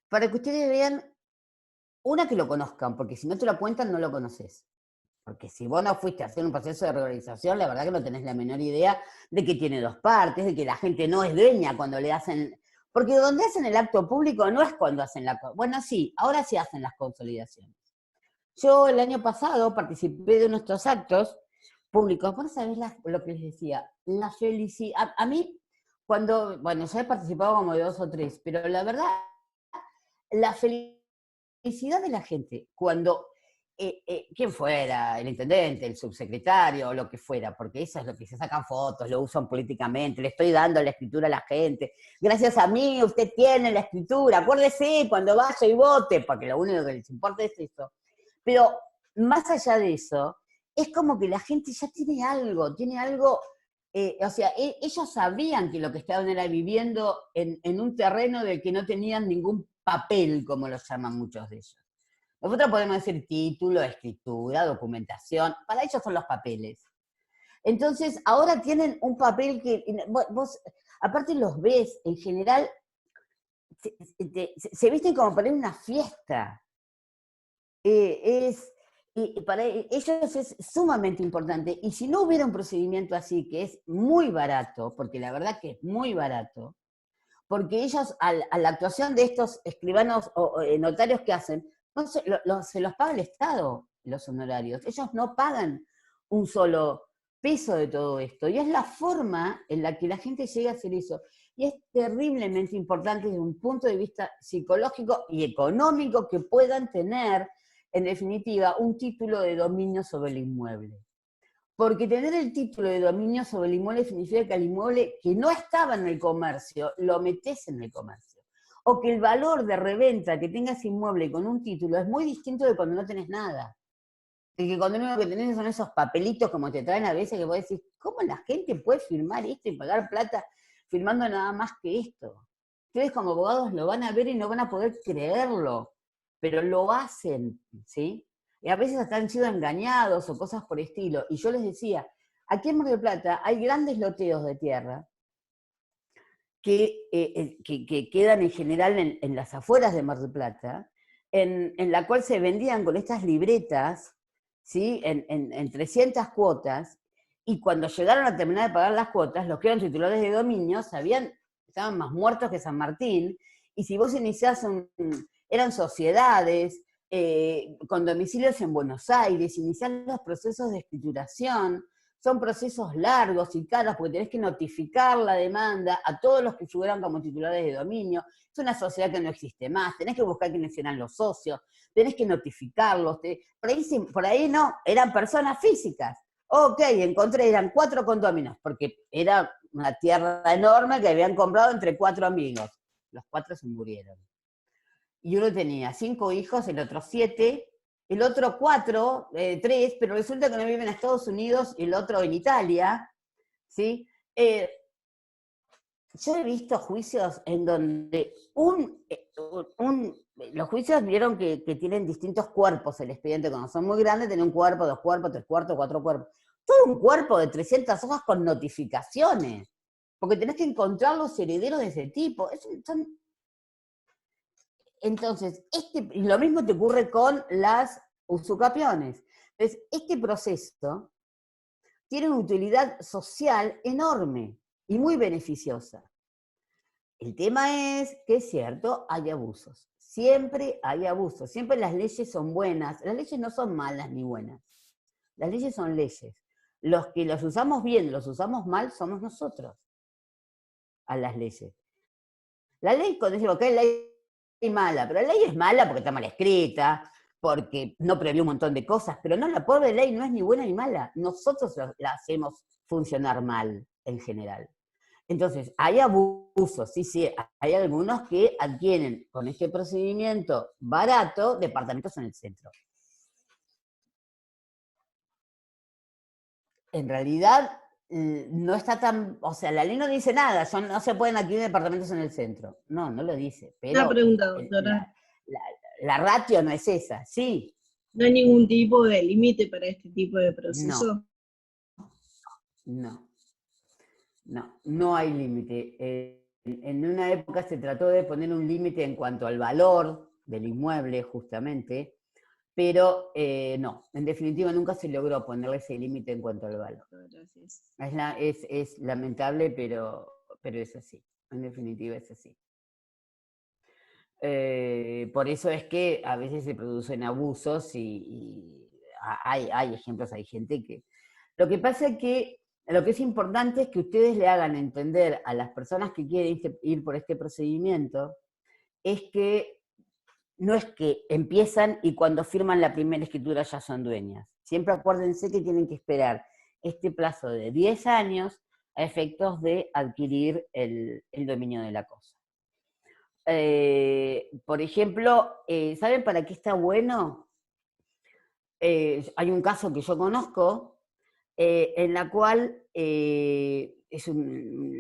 para que ustedes vean, una, que lo conozcan, porque si no te lo cuentan no lo conoces. Porque si vos no fuiste a hacer un proceso de regularización, la verdad que no tenés la menor idea de que tiene dos partes, de que la gente no es dueña cuando le hacen... Porque donde hacen el acto público no es cuando hacen la... Bueno, sí, ahora sí hacen las consolidaciones. Yo el año pasado participé de nuestros actos públicos. Vos sabés lo que les decía, la felicidad. A mí, cuando... Bueno, yo he participado como de 2 o 3, pero la verdad, la felicidad de la gente, cuando... quien fuera, el intendente, el subsecretario, o lo que fuera, porque eso es lo que se sacan fotos, lo usan políticamente, le estoy dando la escritura a la gente, gracias a mí usted tiene la escritura, acuérdese cuando vaya y vote, porque lo único que les importa es eso. Pero más allá de eso, es como que la gente ya tiene algo, o sea, ellos sabían que lo que estaban era viviendo en un terreno del que no tenían ningún papel, como lo llaman muchos de ellos. Nosotros podemos decir título, escritura, documentación, para ellos son los papeles. Entonces, ahora tienen un papel que vos aparte los ves, en general, se visten como para ir a una fiesta. Y para ellos es sumamente importante. Y si no hubiera un procedimiento así, que es muy barato, porque la verdad que es muy barato, porque ellos, a la actuación de estos escribanos o notarios que hacen, no se los paga el Estado, los honorarios. Ellos no pagan un solo peso de todo esto. Y es la forma en la que la gente llega a hacer eso. Y es terriblemente importante desde un punto de vista psicológico y económico que puedan tener, en definitiva, un título de dominio sobre el inmueble. Porque tener el título de dominio sobre el inmueble significa que al inmueble que no estaba en el comercio, lo metés en el comercio. O que el valor de reventa que tenga ese inmueble con un título es muy distinto de cuando no tenés nada. Y que cuando lo único que tenés son esos papelitos como te traen a veces que vos decís, ¿cómo la gente puede firmar esto y pagar plata firmando nada más que esto? Ustedes como abogados lo van a ver y no van a poder creerlo, pero lo hacen, ¿sí? Y a veces hasta han sido engañados o cosas por estilo. Y yo les decía, aquí en Mar del Plata hay grandes loteos de tierra que quedan en general en las afueras de Mar del Plata, en la cual se vendían con estas libretas, ¿sí? en 300 cuotas, y cuando llegaron a terminar de pagar las cuotas, los que eran titulares de dominio estaban más muertos que San Martín, y si vos iniciás eran sociedades, con domicilios en Buenos Aires, iniciar los procesos de escrituración, son procesos largos y caros porque tenés que notificar la demanda a todos los que figuran como titulares de dominio. Es una sociedad que no existe más, tenés que buscar quiénes eran los socios, tenés que notificarlos. Por ahí no, eran personas físicas. Ok, encontré, eran 4 condóminos, porque era una tierra enorme que habían comprado entre 4 amigos. Los 4 se murieron. Y uno tenía 5 hijos, el otro 7, el otro 4, 3, pero resulta que no viven en Estados Unidos y el otro en Italia, ¿sí? Yo he visto juicios en donde los juicios vieron que tienen distintos cuerpos el expediente, cuando son muy grandes, tienen un cuerpo, 2 cuerpos, 3 cuerpos, 4 cuerpos. Todo un cuerpo de 300 hojas con notificaciones, porque tenés que encontrar los herederos de ese tipo. Entonces, y lo mismo te ocurre con las usucapiones. Entonces, este proceso tiene una utilidad social enorme y muy beneficiosa. El tema es que es cierto, hay abusos. Siempre hay abusos. Siempre las leyes son buenas. Las leyes no son malas ni buenas. Las leyes son leyes. Los que los usamos bien, los usamos mal, somos nosotros a las leyes. La ley, cuando decimos que es ley mala, pero la ley es mala porque está mal escrita, porque no previó un montón de cosas, pero no, la pobre ley no es ni buena ni mala. Nosotros la hacemos funcionar mal en general. Entonces, hay abusos, sí, hay algunos que adquieren con este procedimiento barato departamentos en el centro. En realidad, no está tan, o sea, la ley no dice nada, no se pueden adquirir departamentos en el centro. No, no lo dice, pero Una pregunta, doctora. la ratio no es esa, sí. ¿No hay ningún tipo de límite para este tipo de proceso? No hay límite. En una época se trató de poner un límite en cuanto al valor del inmueble, justamente, pero no, en definitiva nunca se logró ponerle ese límite en cuanto al valor. Gracias. Es lamentable, pero es así, en definitiva es así. Por eso es que a veces se producen abusos y hay ejemplos, hay gente que... Lo que pasa es que lo que es importante es que ustedes le hagan entender a las personas que quieren ir por este procedimiento, es que no es que empiezan y cuando firman la primera escritura ya son dueñas. Siempre acuérdense que tienen que esperar este plazo de 10 años a efectos de adquirir el dominio de la cosa. Por ejemplo, ¿saben para qué está bueno? Hay un caso que yo conozco en la cual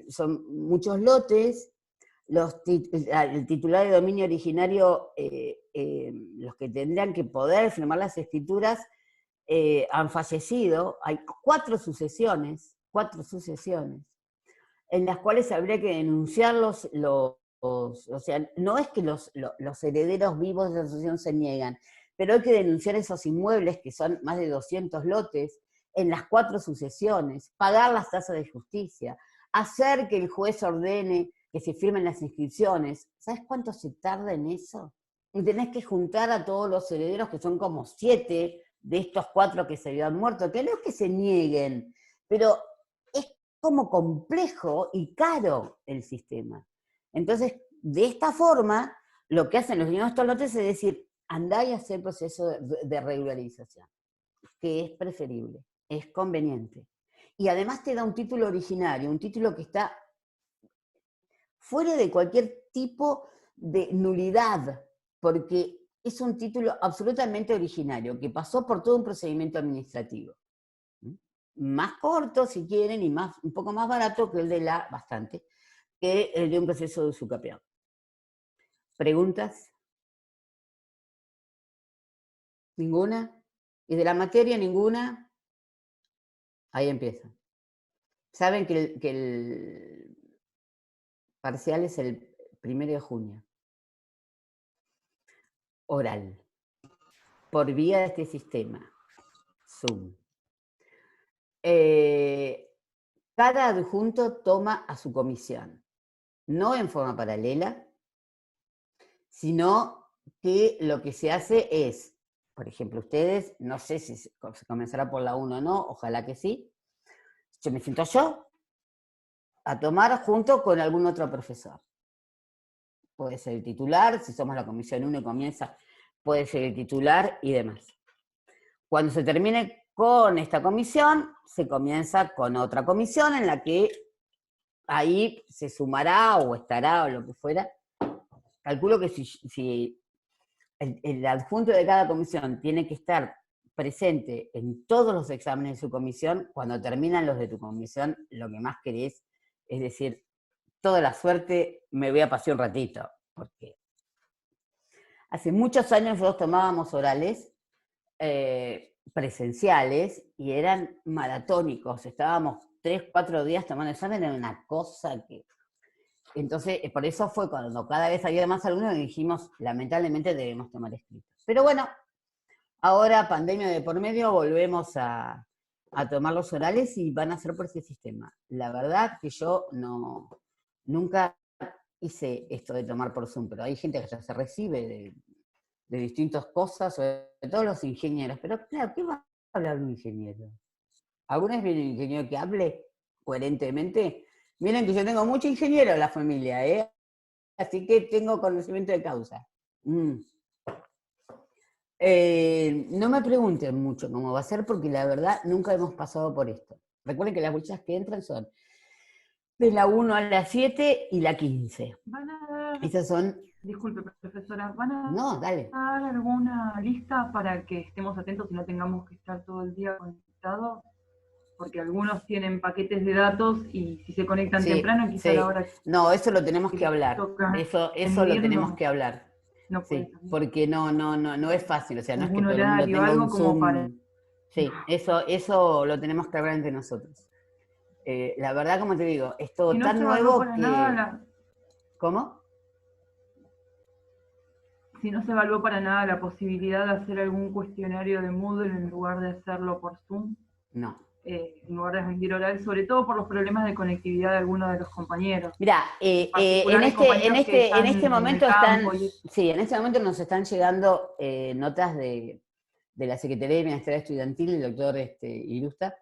son muchos lotes, el titular de dominio originario, los que tendrían que poder firmar las escrituras, han fallecido. Hay 4 sucesiones, en las cuales habría que denunciarlos, o sea, no es que los herederos vivos de la asociación se niegan, pero hay que denunciar esos inmuebles, que son más de 200 lotes, en las 4 sucesiones, pagar las tasas de justicia, hacer que el juez ordene que se firmen las inscripciones. ¿Sabes cuánto se tarda en eso? Y tenés que juntar a todos los herederos, que son como 7 de estos 4 que se habían muerto, que no es que se nieguen, pero es como complejo y caro el sistema. Entonces, de esta forma, lo que hacen los dueños de estos lotes es decir, andá y hacer el proceso de regularización, que es preferible, es conveniente. Y además te da un título originario, un título que está fuera de cualquier tipo de nulidad, porque es un título absolutamente originario, que pasó por todo un procedimiento administrativo. Más corto, si quieren, y un poco más barato que el de que el de un proceso de usucapión. ¿Preguntas? ¿Ninguna? ¿Y de la materia ninguna? Ahí empieza. Saben que el parcial es el 1 de junio. Oral. Por vía de este sistema. Zoom. Cada adjunto toma a su comisión. No en forma paralela, sino que lo que se hace es, por ejemplo, ustedes, no sé si se comenzará por la 1 o no, ojalá que sí, me siento yo a tomar junto con algún otro profesor. Puede ser el titular, si somos la comisión 1 y comienza, puede ser el titular y demás. Cuando se termine con esta comisión, se comienza con otra comisión en la que ahí se sumará o estará o lo que fuera. Calculo que si el adjunto de cada comisión tiene que estar presente en todos los exámenes de su comisión, cuando terminan los de tu comisión, lo que más querés es decir, toda la suerte, me voy a pasear un ratito, porque hace muchos años nosotros tomábamos orales presenciales y eran maratónicos, estábamos 3, 4 días tomando examen, era una cosa que Entonces, por eso fue cuando cada vez había más alumnos y dijimos, lamentablemente debemos tomar escritos. Pero bueno, ahora, pandemia de por medio, volvemos a tomar los orales y van a ser por ese sistema. La verdad que yo nunca hice esto de tomar por Zoom, pero hay gente que ya se recibe de distintas cosas, sobre todo los ingenieros. Pero claro, ¿qué va a hablar un ingeniero? ¿Alguna vez viene un ingeniero que hable coherentemente? Miren que yo tengo mucho ingeniero en la familia, ¿eh? Así que tengo conocimiento de causa. No me pregunten mucho cómo va a ser, porque la verdad nunca hemos pasado por esto. Recuerden que las bolsas que entran son de la 1 a la 7 y la 15. Van a dar, Esas son... disculpe, profesora, ¿van a No, dale. dar alguna lista para que estemos atentos y no tengamos que estar todo el día conectados? Porque algunos tienen paquetes de datos y si se conectan Sí, temprano, quizá sí. a la hora No, eso lo tenemos que hablar. toca Eso lo atendernos, tenemos que hablar. no puede Sí, salir. porque no es fácil. O sea, no es que Algún todo el mundo horario, tenga algo un como Zoom. para... Sí, eso lo tenemos que hablar entre nosotros. La verdad, como te digo, es todo Si no tan se evaluó nuevo para que... nada ¿Cómo? si no se evaluó para nada la posibilidad de hacer algún cuestionario de Moodle en lugar de hacerlo por Zoom, No. en lugar de rendir oral, sobre todo por los problemas de conectividad de algunos de los compañeros. Mira, particular hay compañeros que en están este en el momento campo y eso. sí, en este momento nos están llegando notas de la Secretaría de Bienestar Estudiantil, el doctor Irusta,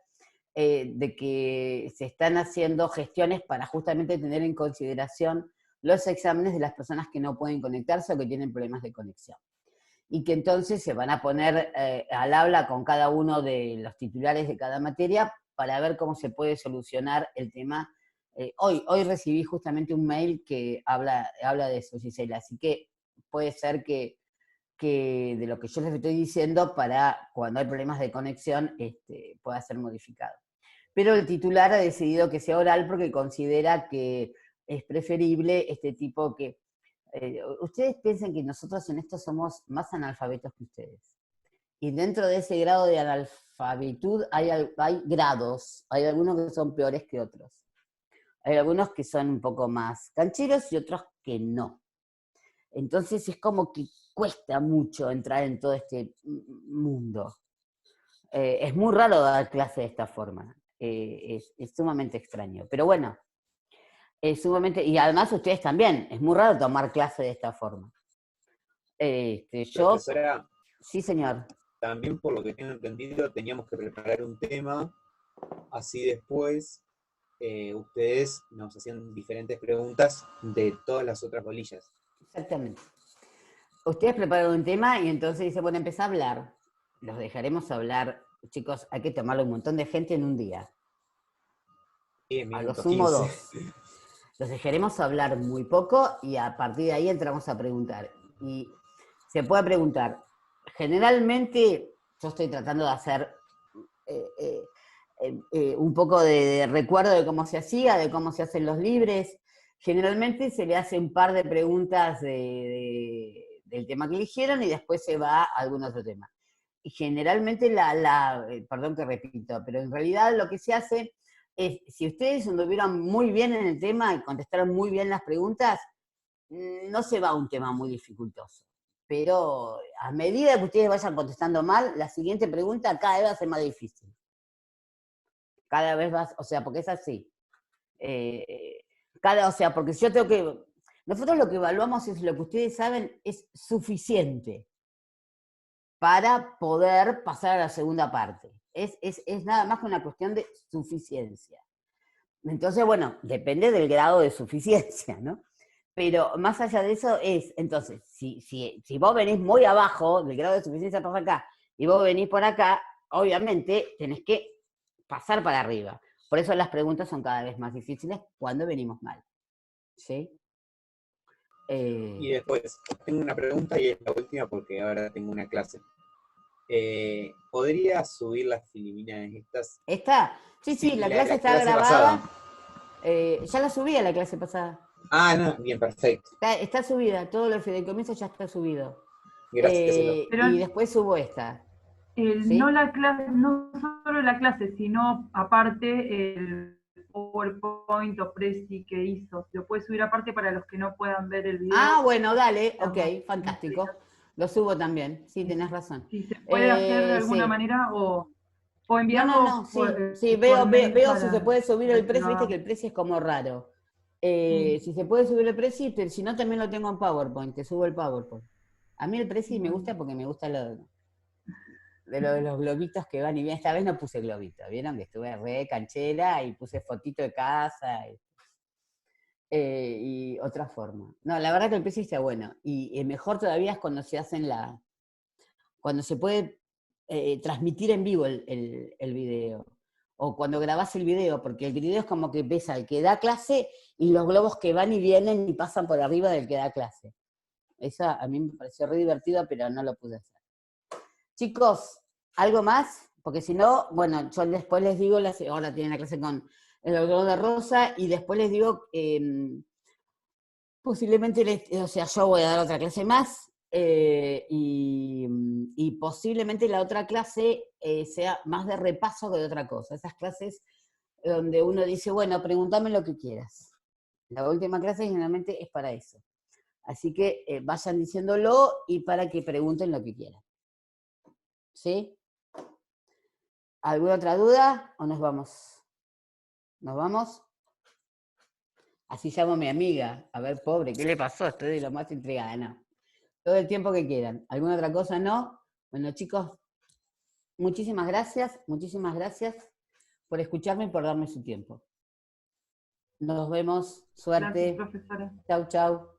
de que se están haciendo gestiones para justamente tener en consideración los exámenes de las personas que no pueden conectarse o que tienen problemas de conexión. Y que entonces se van a poner al habla con cada uno de los titulares de cada materia para ver cómo se puede solucionar el tema. Hoy recibí justamente un mail que habla de eso, Gisela, así que puede ser que de lo que yo les estoy diciendo, para cuando hay problemas de conexión, pueda ser modificado. Pero el titular ha decidido que sea oral porque considera que es preferible este tipo que... ustedes piensen que nosotros en esto somos más analfabetos que ustedes. Y dentro de ese grado de analfabetud hay grados, hay algunos que son peores que otros. Hay algunos que son un poco más cancheros y otros que no. Entonces es como que cuesta mucho entrar en todo este mundo. Es muy raro dar clase de esta forma. Es sumamente extraño. Pero bueno, es sumamente... Y además ustedes también, es muy raro tomar clase de esta forma. Yo... Profesora, Sí, señor. también por lo que tengo entendido teníamos que preparar un tema, así después ustedes nos hacían diferentes preguntas de todas las otras bolillas. Exactamente. Ustedes preparan un tema y entonces dicen, bueno, empezá a hablar. Los dejaremos hablar. Chicos, hay que tomarle un montón de gente en un día. 10 A lo minutos, sumo 15. 2. Los dejaremos hablar muy poco y a partir de ahí entramos a preguntar. Y se puede preguntar. Generalmente, yo estoy tratando de hacer un poco de recuerdo de cómo se hacía, de cómo se hacen los libres. Generalmente se le hace un par de preguntas del tema que eligieron y después se va a algún otro tema. Y generalmente perdón que repito, pero en realidad lo que se hace es, si ustedes anduvieron muy bien en el tema y contestaron muy bien las preguntas, no se va a un tema muy dificultoso. Pero a medida que ustedes vayan contestando mal, la siguiente pregunta cada vez va a ser más difícil. Cada vez más, o sea, porque es así. O sea, porque yo tengo que... Nosotros lo que evaluamos es lo que ustedes saben es suficiente para poder pasar a la segunda parte. Es nada más que una cuestión de suficiencia. Entonces, bueno, depende del grado de suficiencia, ¿no? Pero más allá de eso es, entonces, si vos venís muy abajo del grado de suficiencia por acá, y vos venís por acá, obviamente tenés que pasar para arriba. Por eso las preguntas son cada vez más difíciles cuando venimos mal. ¿Sí? Y después, tengo una pregunta y es la última porque ahora tengo una clase. ¿Podría subir las filiminas estas? ¿Está? Sí, Sí, la clase está clase grabada. pasada. Ya la subí a la clase pasada. Ah, no, bien, perfecto. Está subida, todo lo del comienzo ya está subido. Gracias. Pero Y después subo esta. ¿Sí? no solo la clase, sino aparte PowerPoint o Prezi que hizo. Lo puede subir aparte para los que no puedan ver el video. Ah, bueno, dale, ok, fantástico. Lo subo también, sí, tenés razón. Si se puede hacer de alguna sí. manera o No, enviarlo. no, sí, sí, por veo mail si se para puede subir el precio, viste privado. que el precio es como raro. Si se puede subir el precio, si no también lo tengo en PowerPoint, te subo el PowerPoint. A mí el precio me gusta porque me gusta de los globitos que van y vienen. Esta vez no puse globito, ¿vieron? Que estuve re canchera y puse fotito de casa y otra forma. No, la verdad que el precio está bueno. Y mejor todavía es cuando se hacen cuando se puede transmitir en vivo el video. O cuando grabás el video, porque el video es como que ves al que da clase y los globos que van y vienen y pasan por arriba del que da clase. Eso a mí me pareció re divertido, pero no lo pude hacer. Chicos, ¿algo más? Porque si no, bueno, yo después les digo, ahora tienen la clase con el algodón de rosa, y después les digo, posiblemente, o sea, yo voy a dar otra clase más, y posiblemente la otra clase sea más de repaso que de otra cosa. Esas clases donde uno dice, bueno, pregúntame lo que quieras. La última clase generalmente es para eso. Así que vayan diciéndolo y para que pregunten lo que quieran. ¿Sí? ¿Alguna otra duda o nos vamos? ¿Nos vamos? Así llamo a mi amiga. A ver, pobre, ¿qué le pasó? Estoy de lo más intrigada, no. Todo el tiempo que quieran. ¿Alguna otra cosa no? Bueno, chicos, muchísimas gracias por escucharme y por darme su tiempo. Nos vemos. Suerte. Gracias, profesora. Chau, chau.